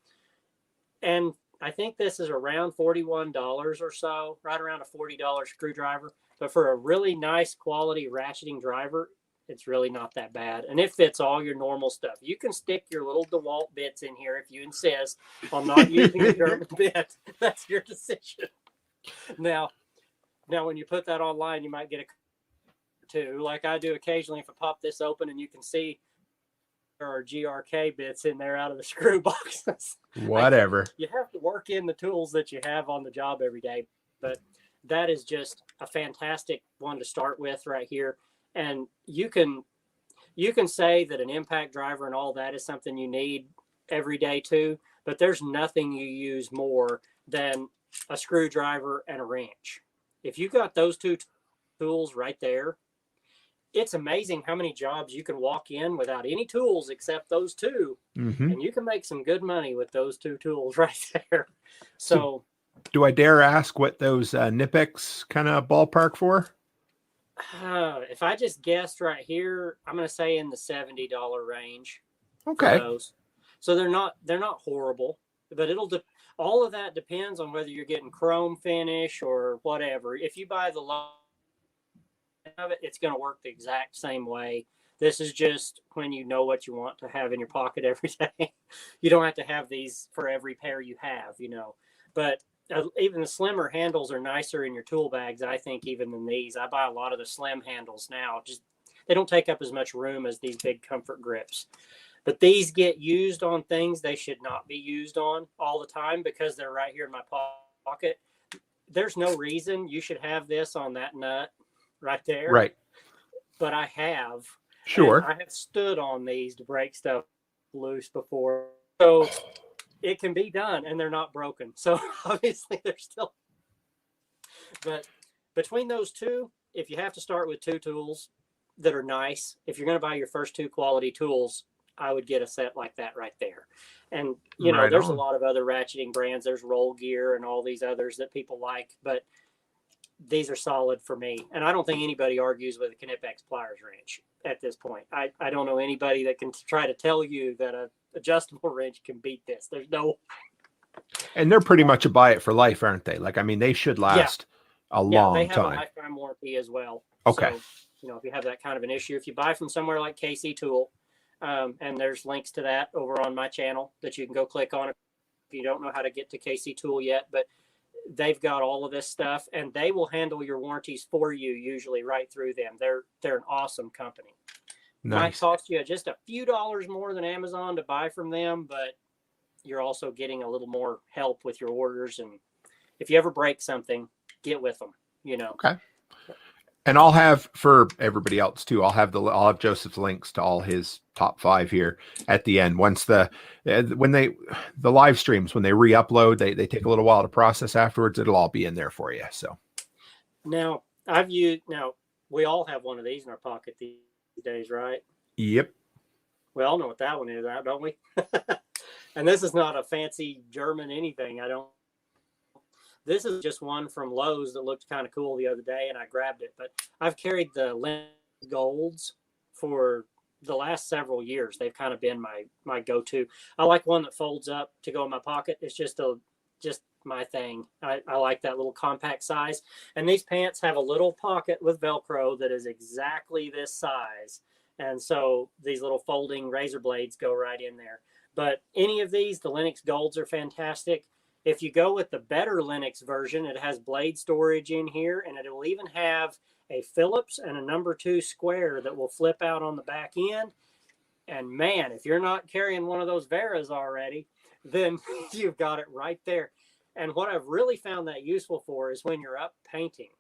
and I think this is around $41 or so, right around a $40 screwdriver. But for a really nice quality ratcheting driver, it's really not that bad. And it fits all your normal stuff. You can stick your little DeWalt bits in here if you insist on not using the German bit. That's your decision. Now, when you put that online, you might get a two, like I do occasionally. If I pop this open and you can see there are GRK bits in there out of the screw boxes. Whatever. You have to work in the tools that you have on the job every day. But that is just a fantastic one to start with right here. And you can say that an impact driver and all that is something you need every day too, but there's nothing you use more than a screwdriver and a wrench. If you got those two tools right there, it's amazing how many jobs you can walk in without any tools except those two. And you can make some good money with those two tools right there. So do I dare ask what those Knipex kind of ballpark for? If I just guessed right here, I'm going to say in the $70 range. Okay. So they're not horrible, but all of that depends on whether you're getting chrome finish or whatever. If you buy the low of it, it's going to work the exact same way. This is just when you know what you want to have in your pocket every day. You don't have to have these for every pair you have, but even the slimmer handles are nicer in your tool bags, I think, even than these. I buy a lot of the slim handles now. They don't take up as much room as these big comfort grips. But these get used on things they should not be used on all the time because they're right here in my pocket. There's no reason you should have this on that nut right there. Right. But I have. Sure. I have stood on these to break stuff loose before. So it can be done, and they're not broken. So obviously they're still. But between those two, if you have to start with 2 tools that are nice, if you're going to buy your first 2 quality tools, I would get a set like that right there. And, there's a lot of other ratcheting brands. There's Roll Gear and all these others that people like, but these are solid for me. And I don't think anybody argues with a Knipex pliers wrench at this point. I don't know anybody that can try to tell you that a adjustable wrench can beat this. There's no. And they're pretty much a buy it for life, aren't they? Like, I mean, they should last a long time. They have a lifetime warranty as well. Okay. So, if you have that kind of an issue, if you buy from somewhere like KC Tool, and there's links to that over on my channel that you can go click on you don't know how to get to KC Tool yet, but they've got all of this stuff, and they will handle your warranties for you usually right through them. They're an awesome company. Nice. Might cost you just a few dollars more than Amazon to buy from them, but you're also getting a little more help with your orders. And if you ever break something, get with them, you know. Okay. And I'll have, for everybody else too, I'll have Joseph's links to all his top 5 here at the end. Once the live streams, when they re-upload, they take a little while to process afterwards. It'll all be in there for you. So now we all have one of these in our pocket these days, right? Yep. We all know what that one is, don't we? And this is not a fancy German anything. This is just one from Lowe's that looked kind of cool the other day, and I grabbed it. But I've carried the Linux Golds for the last several years. They've kind of been my go-to. I like one that folds up to go in my pocket. It's just my thing. I like that little compact size. And these pants have a little pocket with Velcro that is exactly this size. And so these little folding razor blades go right in there. But any of these, the Linux Golds are fantastic. If you go with the better Linux version, it has blade storage in here, and it will even have a Phillips and a number 2 square that will flip out on the back end. And man, if you're not carrying one of those Veras already, then you've got it right there. And what I've really found that useful for is when you're up painting.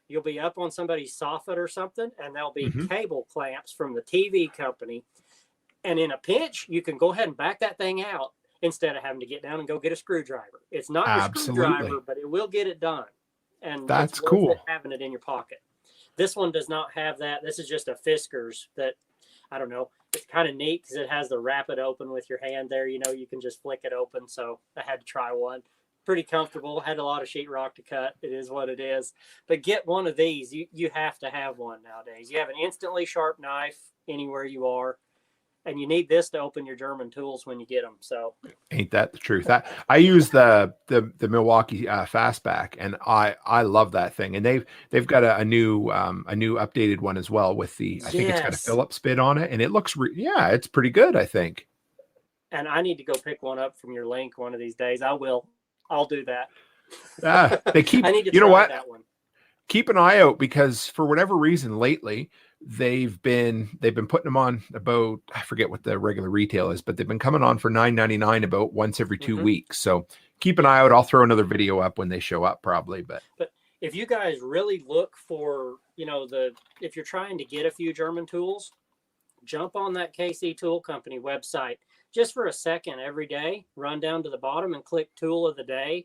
You'll be up on somebody's soffit or something, and there'll be cable clamps from the TV company. And in a pinch, you can go ahead and back that thing out instead of having to get down and go get a screwdriver. It's not a screwdriver, but it will get it done. And that's cool. Having it in your pocket. This one does not have that. This is just a Fiskars that, I don't know. It's kind of neat because it has the rapid open with your hand there. You know, you can just flick it open. So I had to try one. Pretty comfortable. Had a lot of sheetrock to cut. It is what it is. But get one of these. You have to have one nowadays. You have an instantly sharp knife anywhere you are. And you need this to open your German tools when you get them. So ain't that the truth? I use the Milwaukee Fastback, and I love that thing. And they've got a new updated one as well with I think it's got a Phillips bit on it, and it looks it's pretty good, I think. And I need to go pick one up from your link one of these days. I'll do that. They keep. I need to you know what? That one. Keep an eye out, because for whatever reason lately, they've been putting them on about, I forget what the regular retail is, but they've been coming on for $9.99 about once every 2 weeks. So keep an eye out. I'll throw another video up when they show up probably. But if you guys really look for, if you're trying to get a few German tools, jump on that KC Tool Company website just for a second every day, run down to the bottom and click tool of the day.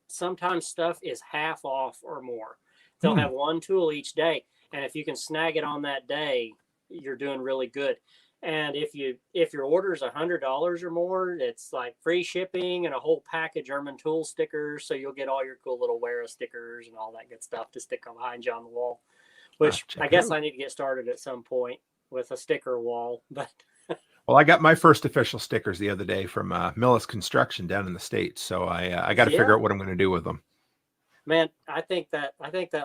Sometimes stuff is half off or more. They'll have one tool each day. And if you can snag it on that day, you're doing really good. And if your order is $100 or more, it's like free shipping and a whole pack of German tool stickers. So you'll get all your cool little Wera stickers and all that good stuff to stick behind you on the wall, which I guess I need to get started at some point with a sticker wall. But well, I got my first official stickers the other day from Millis Construction down in the States. So I got to figure out what I'm going to do with them. Man, I think that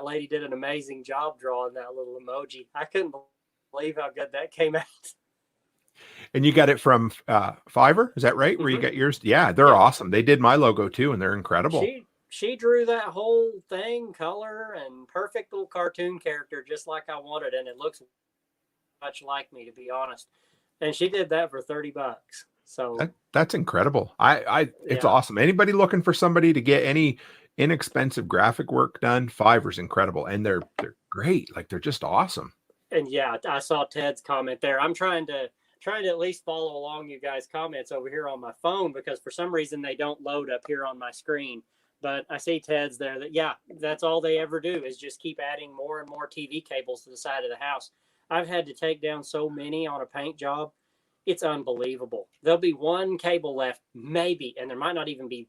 lady did an amazing job drawing that little emoji. I couldn't believe how good that came out. And you got it from Fiverr, is that right? Where you got yours? Yeah, they're awesome. They did my logo too, and they're incredible. She drew that whole thing, color and perfect little cartoon character, just like I wanted, and it looks much like me, to be honest. And she did that for $30. So that's incredible. It's awesome. Anybody looking for somebody to get any inexpensive graphic work done, Fiverr's incredible, and they're great. Like, they're just awesome. And yeah, I saw Ted's comment there. I'm trying to at least follow along you guys' comments over here on my phone, because for some reason they don't load up here on my screen. But I see Ted's there. That's all they ever do is just keep adding more and more TV cables to the side of the house. I've had to take down so many on a paint job. It's unbelievable. There'll be one cable left, maybe, and there might not even be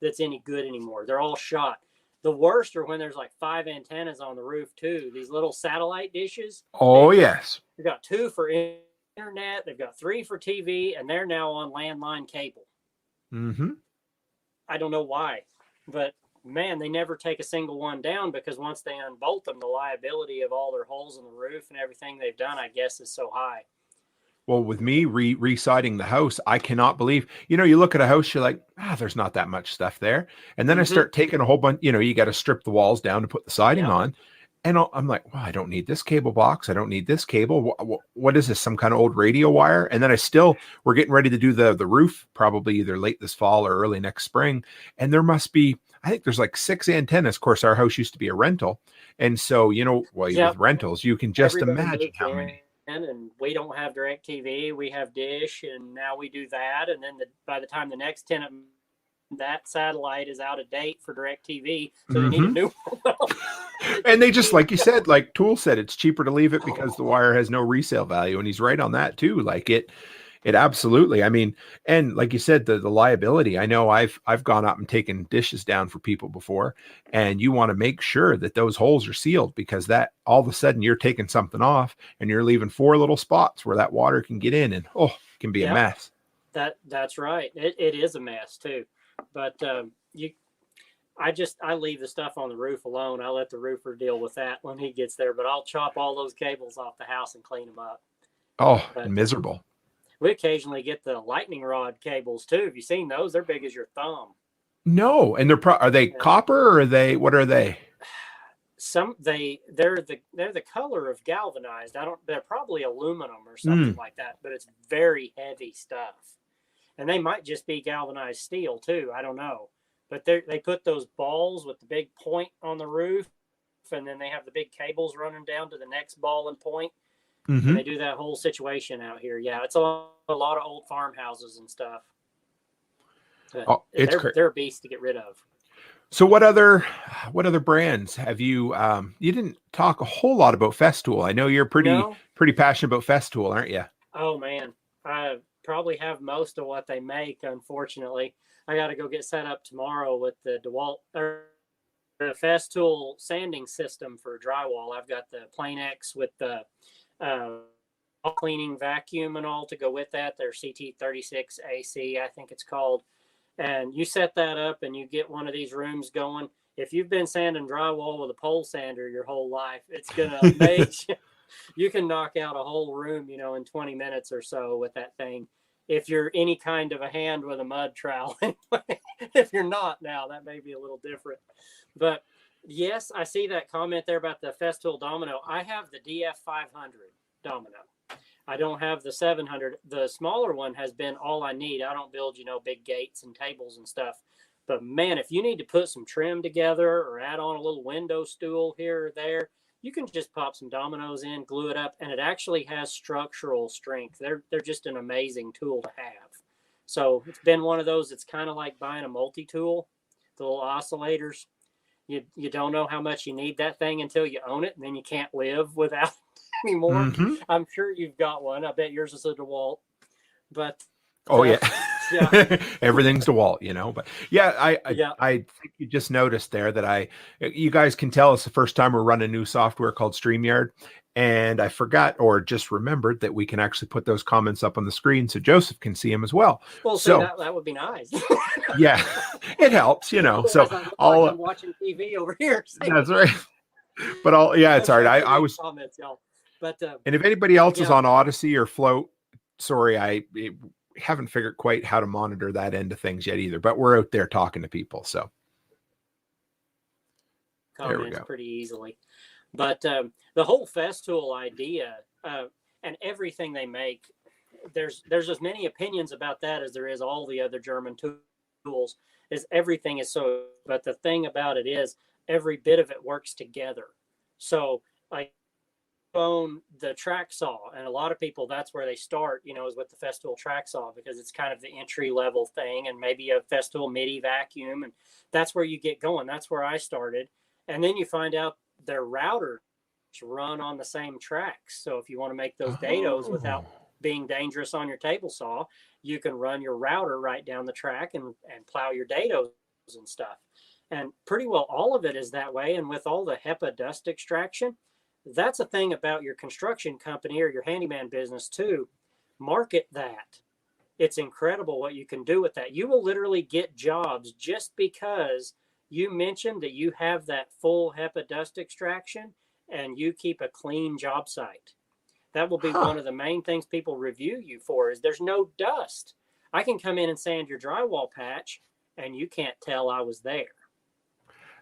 that's any good anymore. They're all shot. The worst are when there's like 5 antennas on the roof too. These little satellite dishes. Oh, yes. They've got 2 for internet. They've got 3 for TV, and they're now on landline cable. I don't know why, but man, they never take a single one down, because once they unbolt them, the liability of all their holes in the roof and everything they've done, I guess, is so high. Well, with me re-siding the house, I cannot believe, you look at a house, you're like, there's not that much stuff there. And then I Mm-hmm. start taking a whole bunch, you got to strip the walls down to put the siding Yep. on. And I'm like, well, I don't need this cable box. I don't need this cable. What is this? Some kind of old radio wire? And then we're getting ready to do the roof, probably either late this fall or early next spring. And there must be, I think there's like 6 antennas. Of course, our house used to be a rental. And so, well, with Yep. rentals, you can just Everybody imagine moved how in, many. and we don't have direct TV. We have Dish, and now we do that. And then by the time the next tenant, that satellite is out of date for direct TV, so they need a new one. And they just, like you said, like Tool said, it's cheaper to leave it because the wire has no resale value. And he's right on that too. Like it absolutely. I mean, and like you said, the liability. I know I've gone up and taken dishes down for people before, and you want to make sure that those holes are sealed, because that all of a sudden you're taking something off and you're leaving 4 little spots where that water can get in, and it can be a mess. That's right. It is a mess too. But I leave the stuff on the roof alone. I let the roofer deal with that when he gets there, but I'll chop all those cables off the house and clean them up. And miserable. We occasionally get the lightning rod cables too. Have you seen those? They're big as your thumb. No. And are they copper, or what are they? They're the color of galvanized. They're probably aluminum or something like that, but it's very heavy stuff. And they might just be galvanized steel too. I don't know. But they put those balls with the big point on the roof, and then they have the big cables running down to the next ball and point. Mm-hmm. And they do that whole situation out here. Yeah, it's a lot of old farmhouses and stuff. They're a beast to get rid of. So what other brands have you? You didn't talk a whole lot about Festool. I know you're pretty passionate about Festool, aren't you? Oh man, I probably have most of what they make. Unfortunately, I got to go get set up tomorrow with the DeWalt or the Festool sanding system for drywall. I've got the PlaneX with the cleaning vacuum and all to go with that. Their CT36 AC, I think it's called. And you set that up and you get one of these rooms going. If you've been sanding drywall with a pole sander your whole life, it's going to amaze you. You can knock out a whole room, in 20 minutes or so with that thing. If you're any kind of a hand with a mud trowel. If you're not now, that may be a little different. But yes, I see that comment there about the Festool domino. I have the DF500 domino. I don't have the 700. The smaller one has been all I need. I don't build, big gates and tables and stuff. But man, if you need to put some trim together or add on a little window stool here or there, you can just pop some dominoes in, glue it up, and it actually has structural strength. They're just an amazing tool to have. So it's been one of those. It's kind of like buying a multi-tool, the little oscillators. You don't know how much you need that thing until you own it, and then you can't live without it anymore. Mm-hmm. I'm sure you've got one. I bet yours is a DeWalt. But yeah. Everything's DeWalt, but I think you just noticed there that you guys can tell it's the first time we're running new software called StreamYard, and I forgot or just remembered that we can actually put those comments up on the screen so Joseph can see them as well. Well, so that would be nice. Yeah, it helps, so I'm watching TV over here. That's right. But it's all right. I was comments, y'all. But and if anybody else is on Odyssey or Float, sorry, I haven't figured quite how to monitor that end of things yet either, but we're out there talking to people, so there we go. Pretty easily. But the whole Festool idea and everything they make, there's as many opinions about that as there is all the other German tools. Is everything is so, but the thing about it is every bit of it works together. So like own the track saw, and a lot of people, that's where they start, is with the Festool track saw, because it's kind of the entry level thing, and maybe a Festool MIDI vacuum, and that's where you get going. That's where I started. And then you find out their routers run on the same tracks. So if you want to make those dados without being dangerous on your table saw, you can run your router right down the track and plow your dados and stuff. And pretty well all of it is that way. And with all the HEPA dust extraction, that's a thing about your construction company or your handyman business too. Market that. It's incredible what you can do with that. You will literally get jobs just because you mentioned that you have that full HEPA dust extraction and you keep a clean job site. That will be one of the main things people review you for, is there's no dust. I can come in and sand your drywall patch and you can't tell I was there.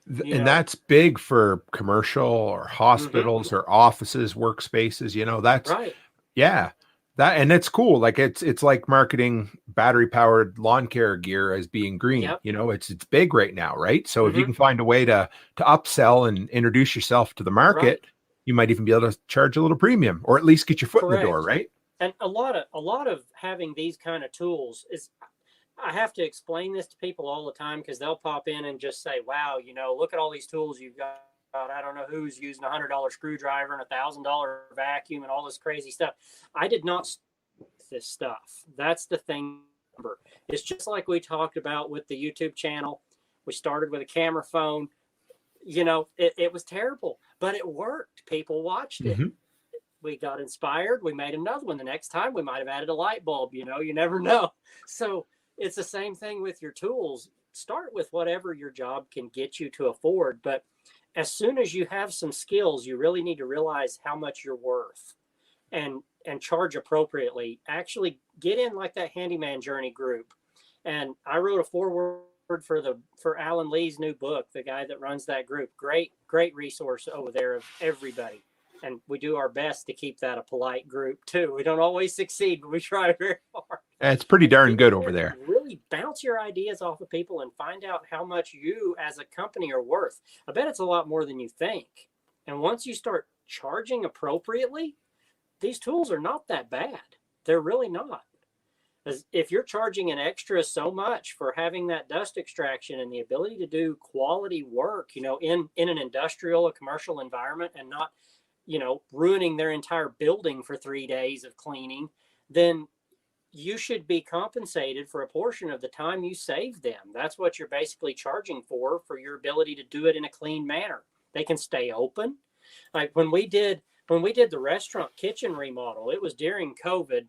And that's big for commercial or hospitals or offices, workspaces, that's right. Yeah. And it's cool. Like it's like marketing battery powered lawn care gear as being green. Yep. It's big right now, right? So if you can find a way to upsell and introduce yourself to the market, right. you might even be able to charge a little premium, or at least get your foot in the door, right? And a lot of having these kind of tools is, I have to explain this to people all the time, because they'll pop in and just say, wow, look at all these tools you've got. I don't know who's using $100 screwdriver and $1,000 vacuum and all this crazy stuff. I did not this stuff. That's the thing. It's just like we talked about with the YouTube channel. We started with a camera phone. It was terrible, but it worked. People watched it. We got inspired. We made another one. The next time we might have added a light bulb. You never know. So it's the same thing with your tools. Start with whatever your job can get you to afford. But as soon as you have some skills, you really need to realize how much you're worth and charge appropriately. Actually get in like that handyman journey group. And I wrote a foreword for Alan Lee's new book, the guy that runs that group. Great resource over there of everybody. And we do our best to keep that a polite group too. We don't always succeed, but we try very hard. It's pretty darn good over there. Really bounce your ideas off of people and find out how much you as a company are worth. I bet it's a lot more than you think. And once you start charging appropriately, these tools are not that bad. They're really not. As if you're charging an extra so much for having that dust extraction and the ability to do quality work, in an industrial or commercial environment, and not ruining their entire building for 3 days of cleaning, then you should be compensated for a portion of the time you save them. That's what you're basically charging for your ability to do it in a clean manner. They can stay open. Like when we did the restaurant kitchen remodel, it was during COVID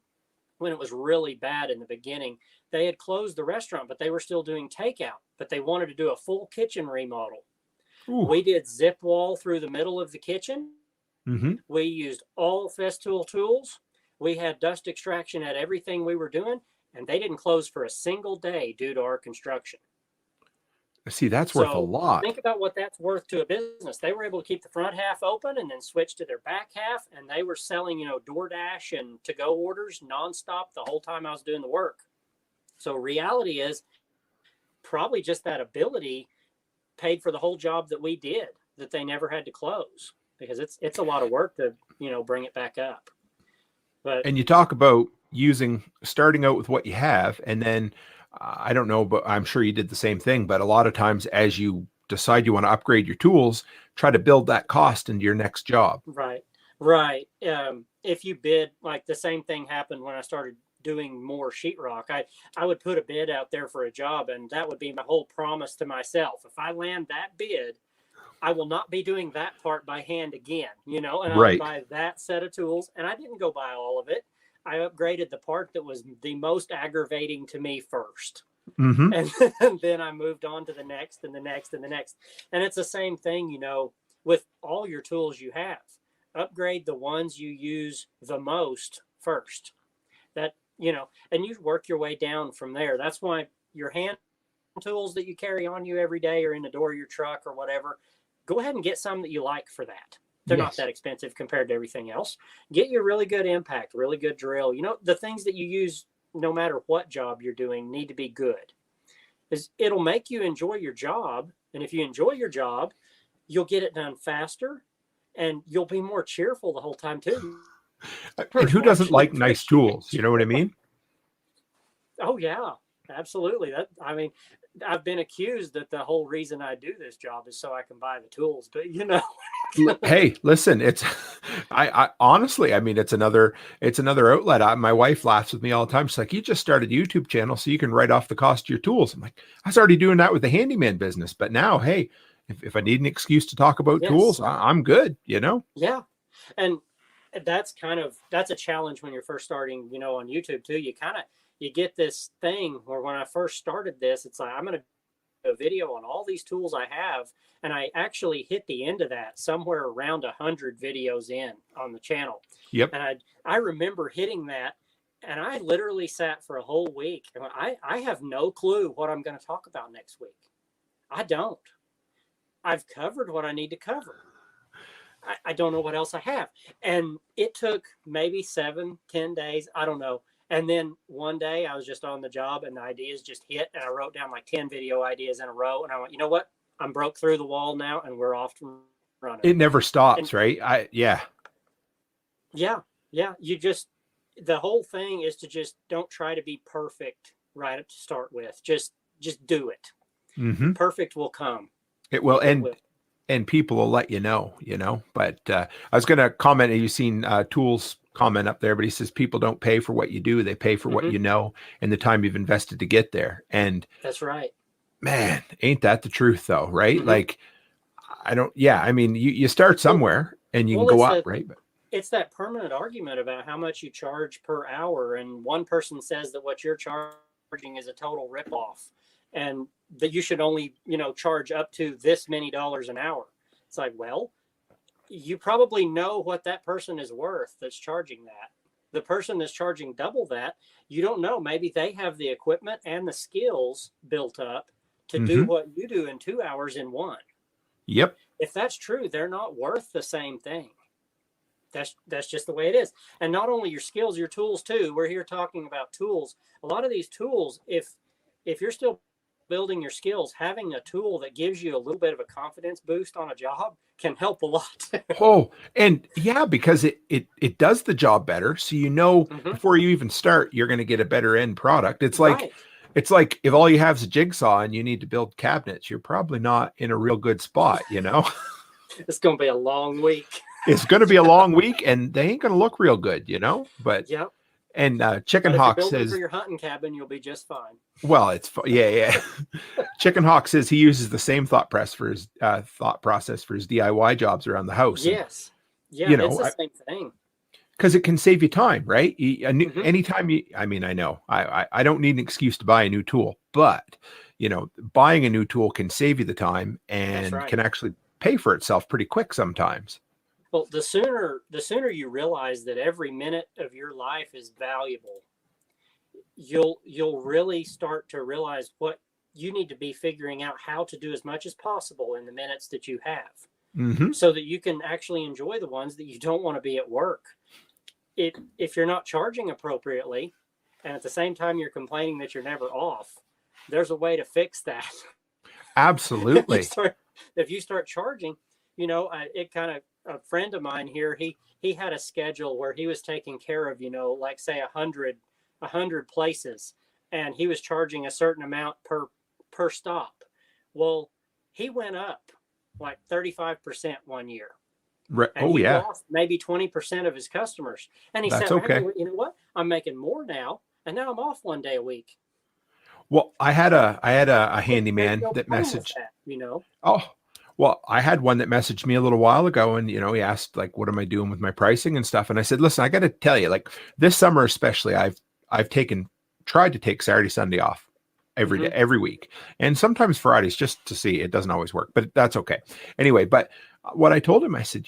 when it was really bad in the beginning. They had closed the restaurant, but they were still doing takeout, but they wanted to do a full kitchen remodel. Ooh. We did zip wall through the middle of the kitchen. We used all Festool tools. We had dust extraction at everything we were doing, and they didn't close for a single day due to our construction. See, that's worth a lot. Think about what that's worth to a business. They were able to keep the front half open and then switch to their back half, and they were selling, DoorDash and to-go orders nonstop the whole time I was doing the work. So reality is probably just that ability paid for the whole job that we did, that they never had to close, because it's a lot of work to, bring it back up. And you talk about starting out with what you have, and then I don't know, but I'm sure you did the same thing. But a lot of times as you decide you want to upgrade your tools, try to build that cost into your next job. Right. If you bid, like the same thing happened when I started doing more sheetrock. I would put a bid out there for a job, and that would be my whole promise to myself. If I land that bid, I will not be doing that part by hand again, and I'll buy that set of tools. And I didn't go buy all of it. I upgraded the part that was the most aggravating to me first. And then I moved on to the next and the next and the next. And it's the same thing, with all your tools you have. Upgrade the ones you use the most first. And you work your way down from there. That's why your hand tools that you carry on you every day or in the door of your truck or whatever, go ahead and get some that you like for that. They're not that expensive compared to everything else. Get your really good impact, really good drill. The things that you use, no matter what job you're doing, need to be good. It'll make you enjoy your job. And if you enjoy your job, you'll get it done faster and you'll be more cheerful the whole time too. And who doesn't like nice tools? You know what I mean? Oh, yeah, absolutely. I've been accused that the whole reason I do this job is so I can buy the tools, but Hey, listen, I honestly, it's another outlet. My wife laughs with me all the time. She's like, you just started a YouTube channel so you can write off the cost of your tools. I'm like, I was already doing that with the handyman business, but now, hey, if I need an excuse to talk about tools, I'm good, Yeah. And that's a challenge when you're first starting, on YouTube too. You get this thing where when I first started this, it's like, I'm going to a video on all these tools I have, and I actually hit the end of that somewhere around 100 videos in on the channel. Yep. And I remember hitting that, and I literally sat for a whole week. I have no clue what I'm going to talk about next week. I don't. I've covered what I need to cover. I don't know what else I have. And it took maybe 7-10 days. I don't know. And then one day I was just on the job and the ideas just hit, and I wrote down like 10 video ideas in a row. And I went, you know what? I'm broke through the wall now, and we're off to running. It never stops, right? Yeah. You just, the whole thing is to just don't try to be perfect right to start with. Just do it. Mm-hmm. Perfect will come. It will. And people will let you know, but I was going to comment, you've seen Tools comment up there, but he says, people don't pay for what you do. They pay for what you know and the time you've invested to get there. And that's right, man, ain't that the truth though? Right. Like I mean, you start somewhere and you can go up, right? But it's that permanent argument about how much you charge per hour. And one person says that what you're charging is a total ripoff, and that you should only, charge up to this many dollars an hour. It's like, well, you probably know what that person is worth that's charging that. The person that's charging double that, you don't know. Maybe they have the equipment and the skills built up to do what you do in 2 hours in one. Yep. If that's true, they're not worth the same thing. That's just the way it is. And not only your skills, your tools too. We're here talking about tools. A lot of these tools, if you're still building your skills, having a tool that gives you a little bit of a confidence boost on a job can help a lot. And yeah, because it does the job better. So, before you even start, you're going to get a better end product. It's like, It's like if all you have is a jigsaw and you need to build cabinets, you're probably not in a real good spot, It's going to be a long week. It's going to be a long week, and they ain't going to look real good, but yep. And Chicken Hawk says, for your hunting cabin, you'll be just fine. Well, yeah. Chicken Hawk says he uses the same thought process for his DIY jobs around the house. Yes, it's the same thing. Because it can save you time, right? Anytime I know I don't need an excuse to buy a new tool, but buying a new tool can save you the time and can actually pay for itself pretty quick sometimes. Well, the sooner you realize that every minute of your life is valuable, you'll really start to realize what you need to be figuring out how to do as much as possible in the minutes that you have, so that you can actually enjoy the ones that you don't want to be at work. If you're not charging appropriately, and at the same time you're complaining that you're never off, there's a way to fix that. Absolutely. If you start charging, a friend of mine here, he had a schedule where he was taking care of, like say 100 places, and he was charging a certain amount per stop. Well, he went up like 35% one year. Right. And he lost maybe 20% of his customers. And he said, okay, you know what? I'm making more now, and now I'm off one day a week. Well, I had a handyman that messaged, Well, I had one that messaged me a little while ago, and he asked like, "What am I doing with my pricing and stuff?" And I said, "Listen, I got to tell you, like this summer especially, I've tried to take Saturday, Sunday off every day, every week, and sometimes Fridays just to see. It doesn't always work, but that's okay. Anyway, but what I told him, I said,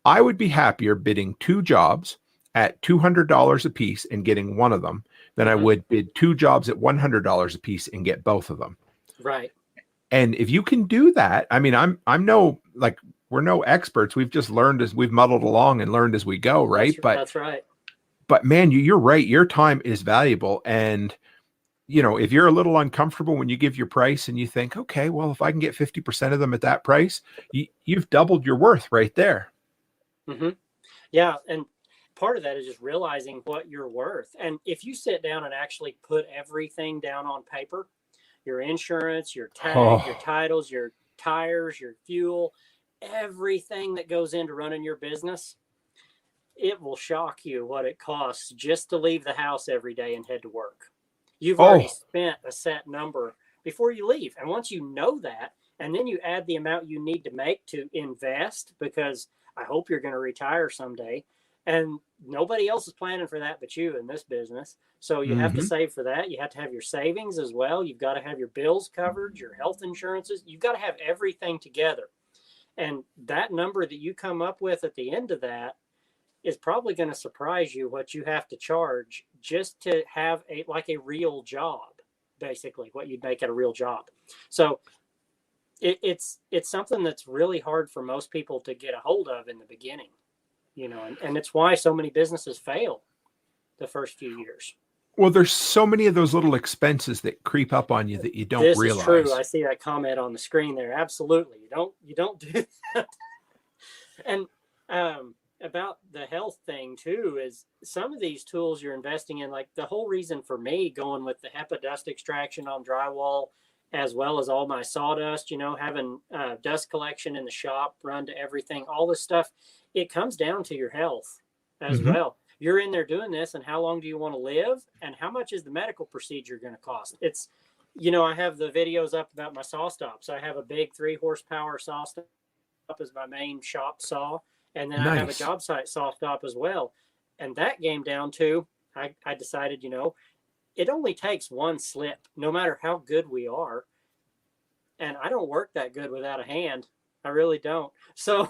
I would be happier bidding 2 jobs at $200 a piece and getting one of them than I would bid 2 jobs at $100 a piece and get both of them." Right. And if you can do that, I mean, we're no experts. We've just learned as we've muddled along and learned as we go. Right. That's right. But man, you're right. Your time is valuable. And, if you're a little uncomfortable when you give your price and you think, okay, well, if I can get 50% of them at that price, you've doubled your worth right there. Yeah. And part of that is just realizing what you're worth. And if you sit down and actually put everything down on paper, your insurance, your tag, your titles, your tires, your fuel, everything that goes into running your business, it will shock you what it costs just to leave the house every day and head to work. You've already spent a set number before you leave. And once you know that, and then you add the amount you need to make to invest, because I hope you're going to retire someday, And nobody else is planning for that but you in this business. So you have to save for that. You have to have your savings as well. You've got to have your bills covered, your health insurances. You've got to have everything together. And that number that you come up with at the end of that is probably going to surprise you what you have to charge just to have a real job, basically what you'd make at a real job. So it's something that's really hard for most people to get a hold of in the beginning, you know, and it's why so many businesses fail the first few years. Well, there's so many of those little expenses that creep up on you that you don't realize. This is true. I see that comment on the screen there. Absolutely. You don't do that. And about the health thing too, is some of these tools you're investing in, like the whole reason for me going with the HEPA dust extraction on drywall, as well as all my sawdust, you know, having dust collection in the shop, run to everything, all this stuff, it comes down to your health as well. You're in there doing this, and how long do you want to live, and how much is the medical procedure going to cost? It's, you know, I have the videos up about my saw stops. I have a big 3-horsepower saw stop as my main shop saw, and then I have a job site saw stop as well. And that came down to, I decided, you know, it only takes one slip, no matter how good we are. And I don't work that good without a hand. I really don't. So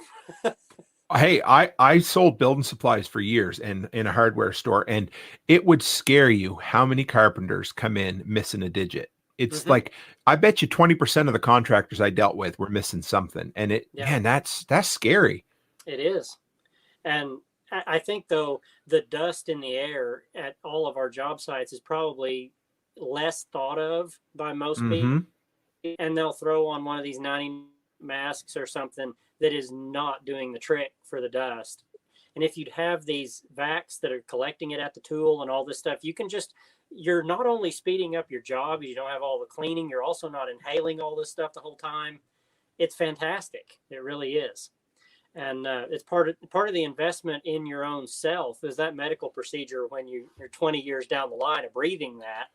hey, I sold building supplies for years in a hardware store, and it would scare you how many carpenters come in missing a digit. It's like, I bet you 20% of the contractors I dealt with were missing something. And man, that's scary. It is. And I think, though, the dust in the air at all of our job sites is probably less thought of by most people. And they'll throw on one of these 90 masks or something that is not doing the trick for the dust. And if you'd have these vacs that are collecting it at the tool and all this stuff, you can just, you're not only speeding up your job, you don't have all the cleaning, you're also not inhaling all this stuff the whole time. It's fantastic. It really is. And it's part of the investment in your own self is that medical procedure when you're 20 years down the line of breathing that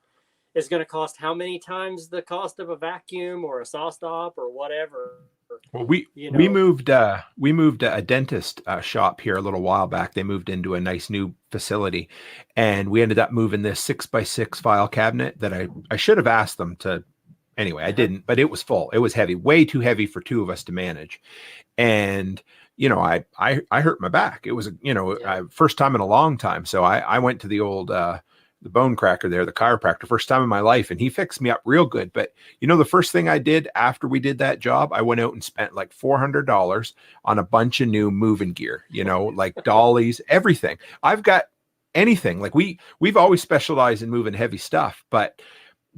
is going to cost how many times the cost of a vacuum or a saw stop or whatever. Well, we moved a dentist shop here a little while back. They moved into a nice new facility, and we ended up moving this 6x6 file cabinet that I should have asked them to. Anyway, I didn't, but it was full. It was heavy, way too heavy for two of us to manage. And, you know, I hurt my back. It was, first time in a long time. So I went to the old, the bone cracker there, the chiropractor, first time in my life. And he fixed me up real good. But, you know, the first thing I did after we did that job, I went out and spent like $400 on a bunch of new moving gear, you know, like dollies, everything. I've got anything. Like we've always specialized in moving heavy stuff, but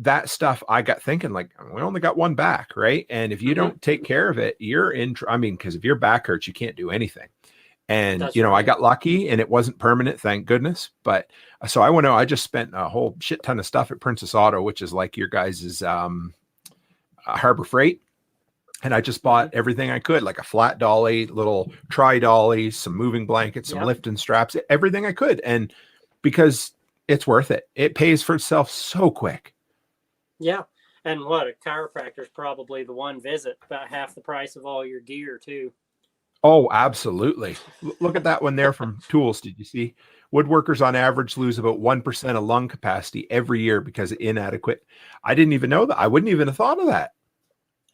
that stuff, I got thinking, like, we only got one back, right? And if you don't take care of it, you're in, because if your back hurts, you can't do anything. And, that's right. I got lucky and it wasn't permanent, thank goodness. But so I went out, I just spent a whole shit ton of stuff at Princess Auto, which is like your guys' Harbor Freight. And I just bought everything I could, like a flat dolly, little tri-dollies, some moving blankets, some lifting straps, everything I could. And because it's worth it. It pays for itself so quick. Yeah. And what, a chiropractor is probably the one visit, about half the price of all your gear too. Oh, absolutely. Look at that one there from Tools. Did you see? Woodworkers on average lose about 1% of lung capacity every year because of inadequate. I didn't even know that. I wouldn't even have thought of that.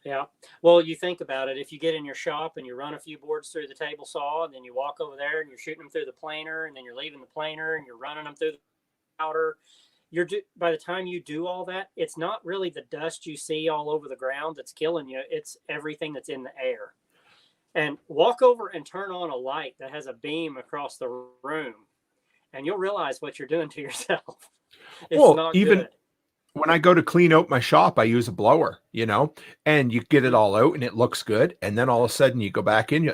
Yeah. Well, you think about it. If you get in your shop and you run a few boards through the table saw, and then you walk over there and you're shooting them through the planer, and then you're leaving the planer and you're running them through the powder, by the time you do all that, it's not really the dust you see all over the ground that's killing you. It's everything that's in the air. And walk over and turn on a light that has a beam across the room, and you'll realize what you're doing to yourself. It's not even good. When I go to clean out my shop, I use a blower, and you get it all out and it looks good. And then all of a sudden you go back in,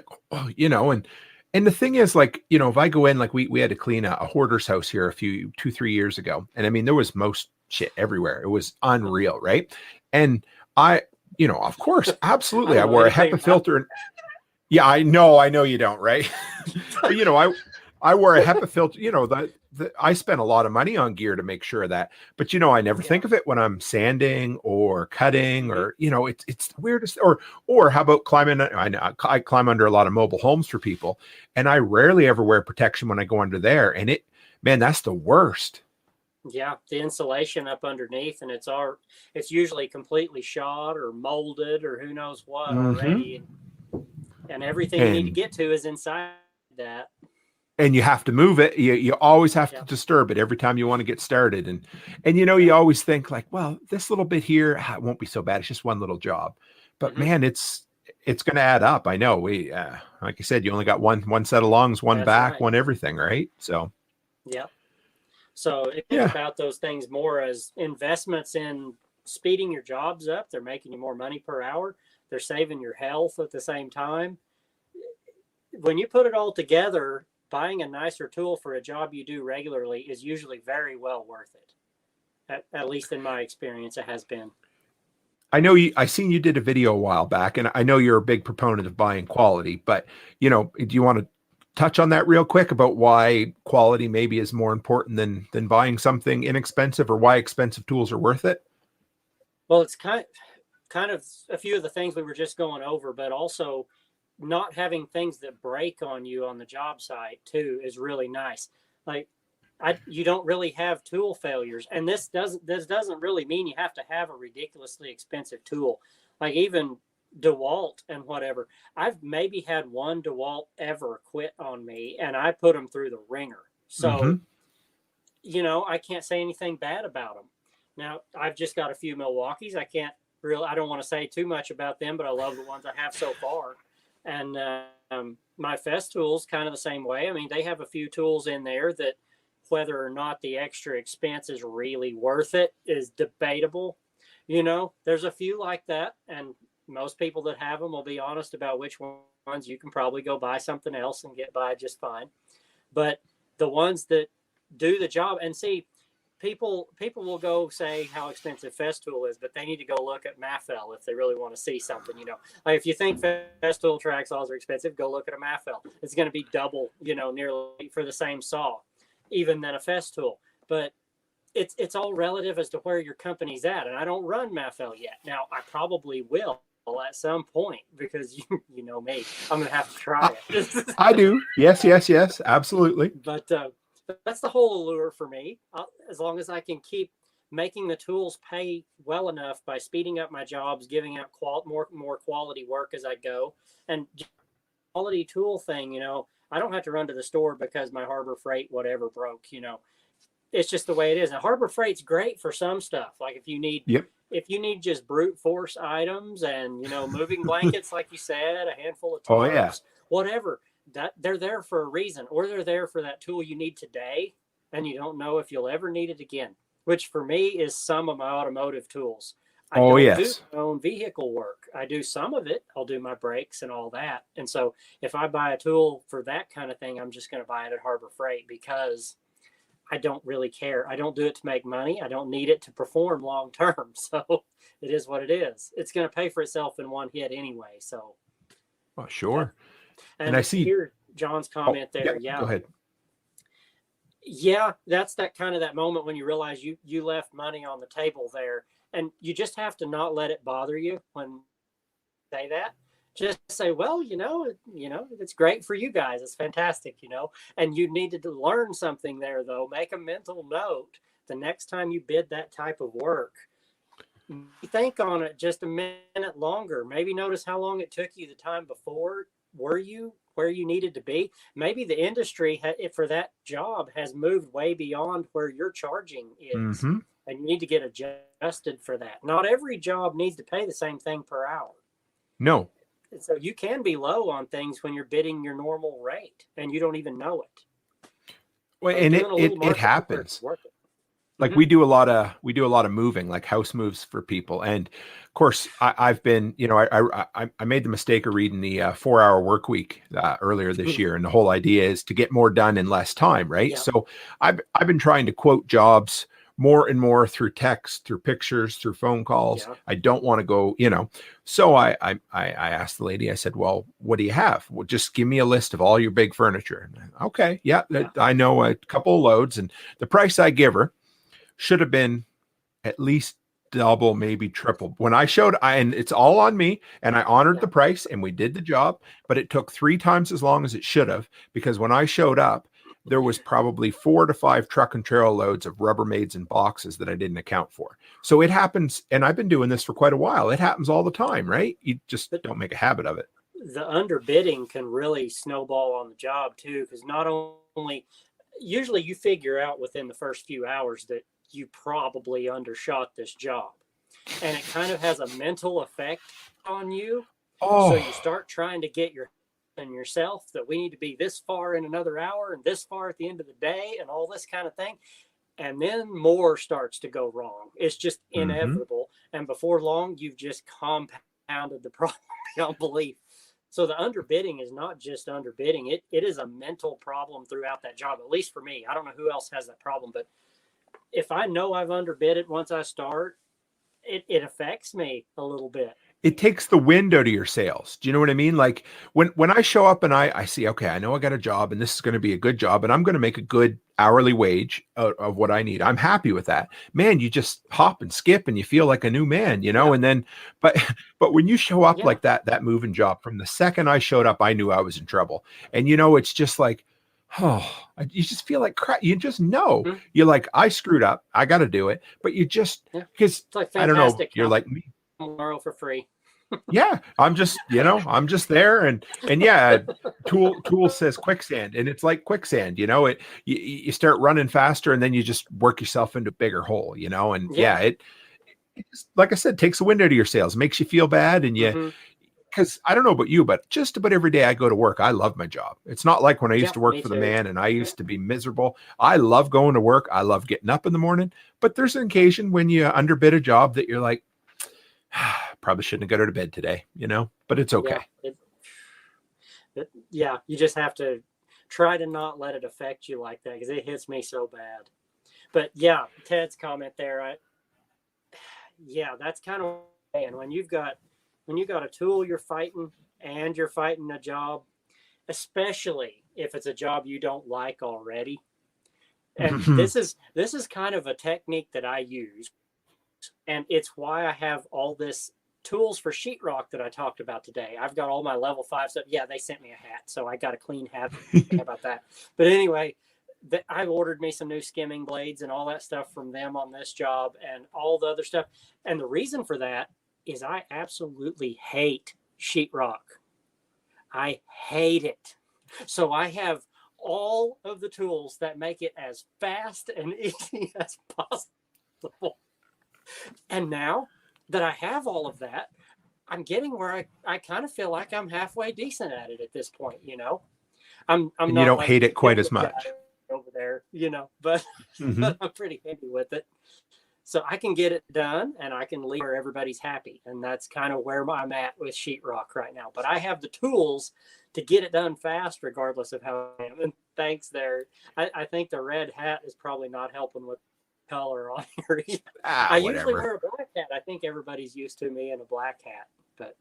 and the thing is, like, if I go in, like we had to clean a hoarder's house here 2-3 years ago. And I mean, there was most shit everywhere. It was unreal. Right. And I, of course, absolutely. I wore a HEPA filter. And yeah, I know you don't. Right. But, I wore a HEPA filter, I spend a lot of money on gear to make sure of that. But, I never think of it when I'm sanding or cutting or, it's the weirdest. Or how about climbing? I climb under a lot of mobile homes for people, and I rarely ever wear protection when I go under there. And man, that's the worst. Yeah, the insulation up underneath, and it's usually completely shot or molded or who knows what already. And everything you need to get to is inside that. And you have to move it. You always have to disturb it every time you want to get started. And you always think like, well, this little bit here, it won't be so bad. It's just one little job. But man, it's going to add up. I know. We like I said, you only got one set of lungs, one back, one everything, right? So yeah. So think about those things more as investments in speeding your jobs up. They're making you more money per hour. They're saving your health at the same time. When you put it all together, buying a nicer tool for a job you do regularly is usually very well worth it. At least in my experience, it has been. I know I seen you did a video a while back, and I know you're a big proponent of buying quality, but do you want to touch on that real quick about why quality maybe is more important than buying something inexpensive, or why expensive tools are worth it? Well, it's kind of a few of the things we were just going over, but also not having things that break on you on the job site too is really nice. Like you don't really have tool failures, and this doesn't really mean you have to have a ridiculously expensive tool. Like even DeWalt and whatever, I've maybe had one DeWalt ever quit on me, and I put them through the ringer. So, I can't say anything bad about them. Now, I've just got a few Milwaukees. I don't want to say too much about them, but I love the ones I have so far. And my Festool's kind of the same way. I mean, they have a few tools in there that whether or not the extra expense is really worth it is debatable. There's a few like that, and most people that have them will be honest about which ones you can probably go buy something else and get by just fine. But the ones that do the job, and see, people will go say how expensive Festool is, but they need to go look at MAHA if they really want to see something. Like if you think Festool track saws are expensive, go look at a MAHA. It's going to be double, nearly for the same saw, even than a Festool. But it's all relative as to where your company's at. And I don't run MAHA yet. Now I probably will at some point, because you know me, I'm going to have to try it. I do. Yes, absolutely. But that's the whole allure for me. As long as I can keep making the tools pay well enough by speeding up my jobs, giving out more quality work as I go, and quality tool thing, I don't have to run to the store because my Harbor Freight whatever broke. It's just the way it is. And Harbor Freight's great for some stuff, like if you need just brute force items and moving blankets, like you said, a handful of tarps, whatever. That they're there for a reason, or they're there for that tool you need today and you don't know if you'll ever need it again, which for me is some of my automotive tools. I don't do my own vehicle work. I do some of it. I'll do my brakes and all that. And so if I buy a tool for that kind of thing, I'm just going to buy it at Harbor Freight because I don't really care. I don't do it to make money. I don't need it to perform long term. So it is what it is. It's going to pay for itself in one hit anyway. So. Oh, sure. And I see here John's comment there. Yeah. Go ahead. Yeah, that's that kind of that moment when you realize you left money on the table there, and you just have to not let it bother you when you say that. Just say, well, it's great for you guys. It's fantastic, and you needed to learn something there, though. Make a mental note the next time you bid that type of work. Think on it just a minute longer. Maybe notice how long it took you the time before. Were you where you needed to be? Maybe the industry for that job has moved way beyond where your charging is, and you need to get adjusted for that. Not every job needs to pay the same thing per hour. No. So you can be low on things when you're bidding your normal rate and you don't even know it. Well, and it happens. Like we do a lot of moving, like house moves for people. And of course I've been, I made the mistake of reading the 4-hour work week earlier this year. And the whole idea is to get more done in less time. Right. Yeah. So I've been trying to quote jobs more and more through text, through pictures, through phone calls. Yeah. I don't want to go, you know. So I asked the lady, I said, well, what do you have? Well, just give me a list of all your big furniture. Okay. Yeah. I know a couple of loads, and the price I give her should have been at least double, maybe triple. When I showed, and it's all on me, and I honored the price and we did the job, but it took 3 times as long as it should have, because when I showed up, there was probably 4 to 5 truck and trailer loads of Rubbermaids and boxes that I didn't account for. So it happens, and I've been doing this for quite a while. It happens all the time, right? You just don't make a habit of it. The underbidding can really snowball on the job too, because not only, usually you figure out within the first few hours that you probably undershot this job, and it kind of has a mental effect on you. So you start trying to get yourself that we need to be this far in another hour and this far at the end of the day and all this kind of thing, and then more starts to go wrong. It's just inevitable, and before long you've just compounded the problem beyond belief. So the underbidding is not just underbidding, it is a mental problem throughout that job, at least for me. I don't know who else has that problem, but if I know I've underbid it once I start, it affects me a little bit. It takes the wind out of your sails. Do you know what I mean? Like when I show up and I see, okay, I know I got a job and this is going to be a good job and I'm going to make a good hourly wage of what I need. I'm happy with that. Man, you just hop and skip and you feel like a new man, you know? And then, but when you show up like that moving job, from the second I showed up, I knew I was in trouble. And you know, it's just like, oh, you just feel like crap. You just know you're like, I screwed up. I got to do it. But you just, because like I don't know, you're like me. Tomorrow for free. Yeah, I'm just, you know, I'm just there, and yeah, tool says quicksand, and it's like quicksand, you know. You start running faster, and then you just work yourself into a bigger hole, you know. And it just, like I said, takes the wind out of your sails, makes you feel bad, and you. Because I don't know about you, but just about every day I go to work, I love my job. It's not like when I used to work for the man and I used to be miserable. I love going to work. I love getting up in the morning. But there's an occasion when you underbid a job that you're like, probably shouldn't have got out of bed today, you know, but it's okay. You just have to try to not let it affect you like that, because it hits me so bad. But yeah, Ted's comment there, that's kind of, man, when you've got a tool you're fighting and you're fighting a job, especially if it's a job you don't like already. And this is kind of a technique that I use, and it's why I have all this tools for sheetrock that I talked about today. I've got all my level 5 stuff. Yeah, they sent me a hat, so I got a clean hat. How about that? But anyway, I ordered me some new skimming blades and all that stuff from them on this job and all the other stuff. And the reason for that is I absolutely hate sheetrock. I hate it. So I have all of the tools that make it as fast and easy as possible. And now that I have all of that, I'm getting where I kind of feel like I'm halfway decent at it at this point, you know. I'm and not, you don't like, hate it quite as much over there, you know, but, but I'm pretty happy with it. So I can get it done and I can leave where everybody's happy. And that's kind of where I'm at with sheetrock right now. But I have the tools to get it done fast, regardless of how I am. And thanks there. I think the red hat is probably not helping with color on here. I usually wear a black hat. I think everybody's used to me in a black hat. But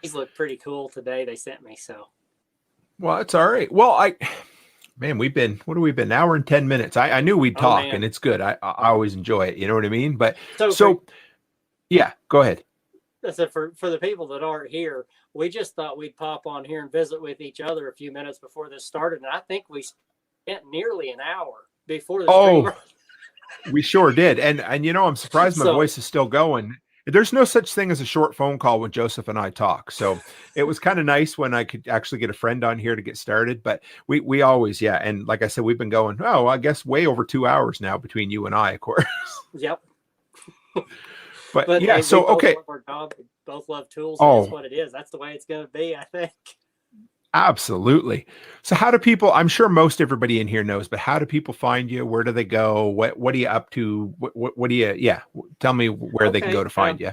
these look pretty cool today. They sent me, so. Well, it's all right. Well, man, we've been an hour and 10 minutes. I knew we'd talk, and it's good. I always enjoy it. You know what I mean? But so yeah, go ahead. So for the people that aren't here, we just thought we'd pop on here and visit with each other a few minutes before this started. And I think we spent nearly an hour before the stream. We sure did. And you know, I'm surprised my voice is still going. There's no such thing as a short phone call when Joseph and I talk. So it was kind of nice when I could actually get a friend on here to get started. But we always, and like I said, we've been going, I guess way over 2 hours now between you and I, of course. Yep. But yeah, so okay. We both love tools. And that's what it is. That's the way it's going to be, I think. Absolutely. So how do people, I'm sure most everybody in here knows, but how do people find you? Where do they go? What are you up to? What do you, tell me where they can go to find you.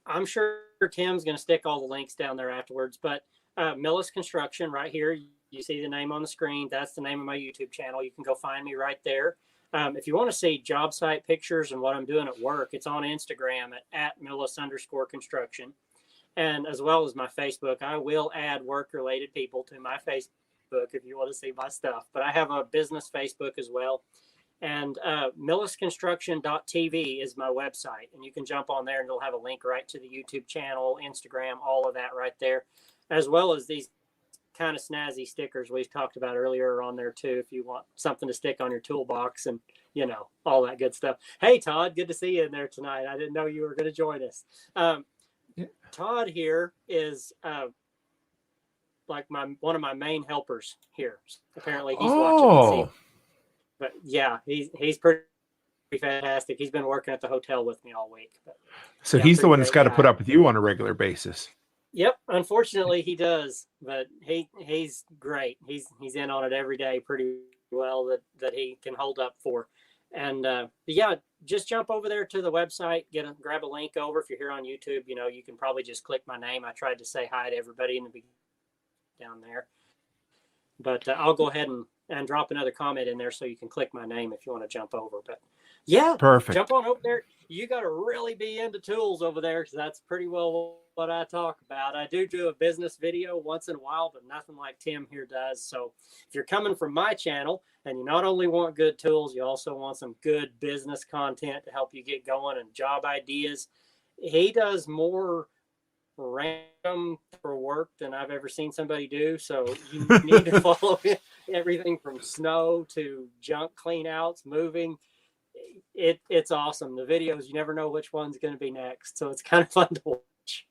I'm sure Tim's going to stick all the links down there afterwards, but Millis Construction right here. You see the name on the screen. That's the name of my YouTube channel. You can go find me right there. If you want to see job site pictures and what I'm doing at work, it's on Instagram at Millis_construction. And as well as my Facebook. I will add work-related people to my Facebook if you want to see my stuff. But I have a business Facebook as well. And millisconstruction.tv is my website. And you can jump on there and it'll have a link right to the YouTube channel, Instagram, all of that right there, as well as these kind of snazzy stickers we talked about earlier are on there too, if you want something to stick on your toolbox and, you know, all that good stuff. Hey, Todd, good to see you in there tonight. I didn't know you were going to join us. Todd here is like one of my main helpers here. Apparently he's watching. But yeah, he's pretty fantastic. He's been working at the hotel with me all week. But, so yeah, he's the one that's got to guy. put up with you on a regular basis. Yep, unfortunately he does, but he's great. He's in on it every day pretty well that he can hold up for. And yeah, just jump over there to the website, grab a link over. If you're here on YouTube, you know, you can probably just click my name. I tried to say hi to everybody in the beginning down there, but I'll go ahead and drop another comment in there so you can click my name if you want to jump over. But yeah, perfect. Jump on over there. You got to really be into tools over there because that's pretty well what I talk about. I do a business video once in a while, but nothing like Tim here does. So if you're coming from my channel and you not only want good tools, you also want some good business content to help you get going and job ideas. He does more random for work than I've ever seen somebody do. So you need to follow everything from snow to junk clean outs, moving. It's awesome. The videos, you never know which one's going to be next. So it's kind of fun to watch.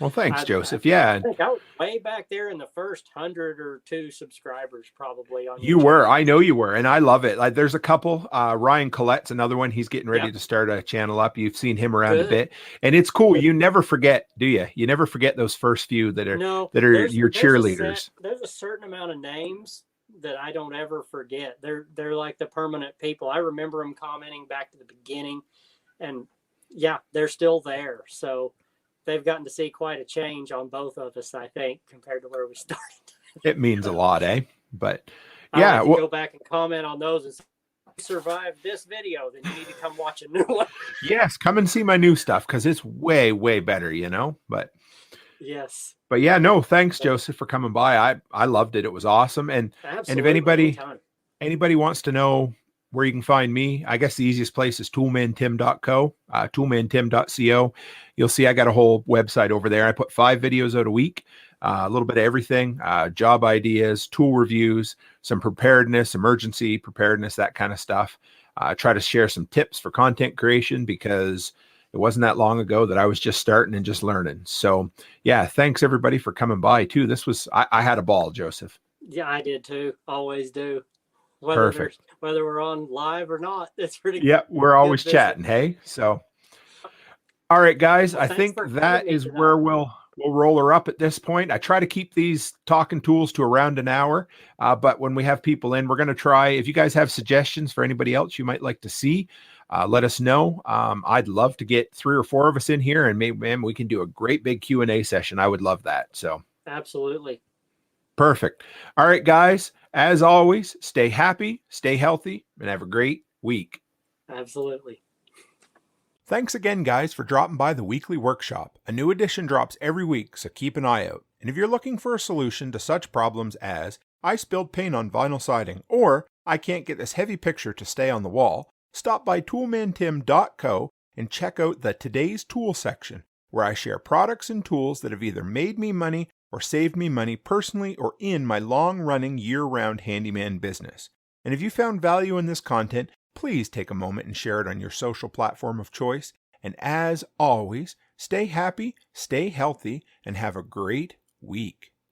Well, thanks, Joseph. Yeah. I think I was way back there in the first 100 or 2 subscribers probably. On you were. I know you were. And I love it. Like, there's a couple. Ryan Collette's another one. He's getting ready to start a channel up. You've seen him around a bit. And it's cool. You never forget, do you? You never forget those first few that are your cheerleaders. There's a certain amount of names that I don't ever forget. They're like the permanent people. I remember them commenting back to the beginning. And yeah, they're still there. So they've gotten to see quite a change on both of us, I think, compared to where we started. It means a lot, eh? But yeah, go back and comment on those and say, if you survived this video, then you need to come watch a new one. Yes, come and see my new stuff because it's way, way better, you know. But yes. But yeah, no, thanks, Joseph, for coming by. I loved it. It was awesome. And if anybody wants to know where you can find me, I guess the easiest place is toolmantim.co, toolmantim.co. You'll see I got a whole website over there. I put 5 videos out a week, a little bit of everything, job ideas, tool reviews, some preparedness, emergency preparedness, that kind of stuff. I try to share some tips for content creation because it wasn't that long ago that I was just starting and just learning. So yeah, thanks everybody for coming by too. I had a ball, Joseph. Yeah, I did too. Always do. Perfect. Whether we're on live or not, it's pretty good. Yeah, we're always chatting. Hey, so all right, guys, I think that is where we'll roll her up at this point. I try to keep these talking tools to around an hour, but when we have people in, we're going to try. If you guys have suggestions for anybody else you might like to see, let us know. I'd love to get 3 or 4 of us in here, and maybe we can do a great big Q&A session. I would love that. So absolutely. Perfect. All right, guys, as always, stay happy, stay healthy, and have a great week. Absolutely. Thanks again, guys, for dropping by the weekly workshop. A new edition drops every week, so keep an eye out. And if you're looking for a solution to such problems as I spilled paint on vinyl siding, or I can't get this heavy picture to stay on the wall, stop by toolmantim.co and check out the Today's Tool section, where I share products and tools that have either made me money or saved me money personally or in my long-running year-round handyman business. And if you found value in this content, please take a moment and share it on your social platform of choice. And as always, stay happy, stay healthy, and have a great week.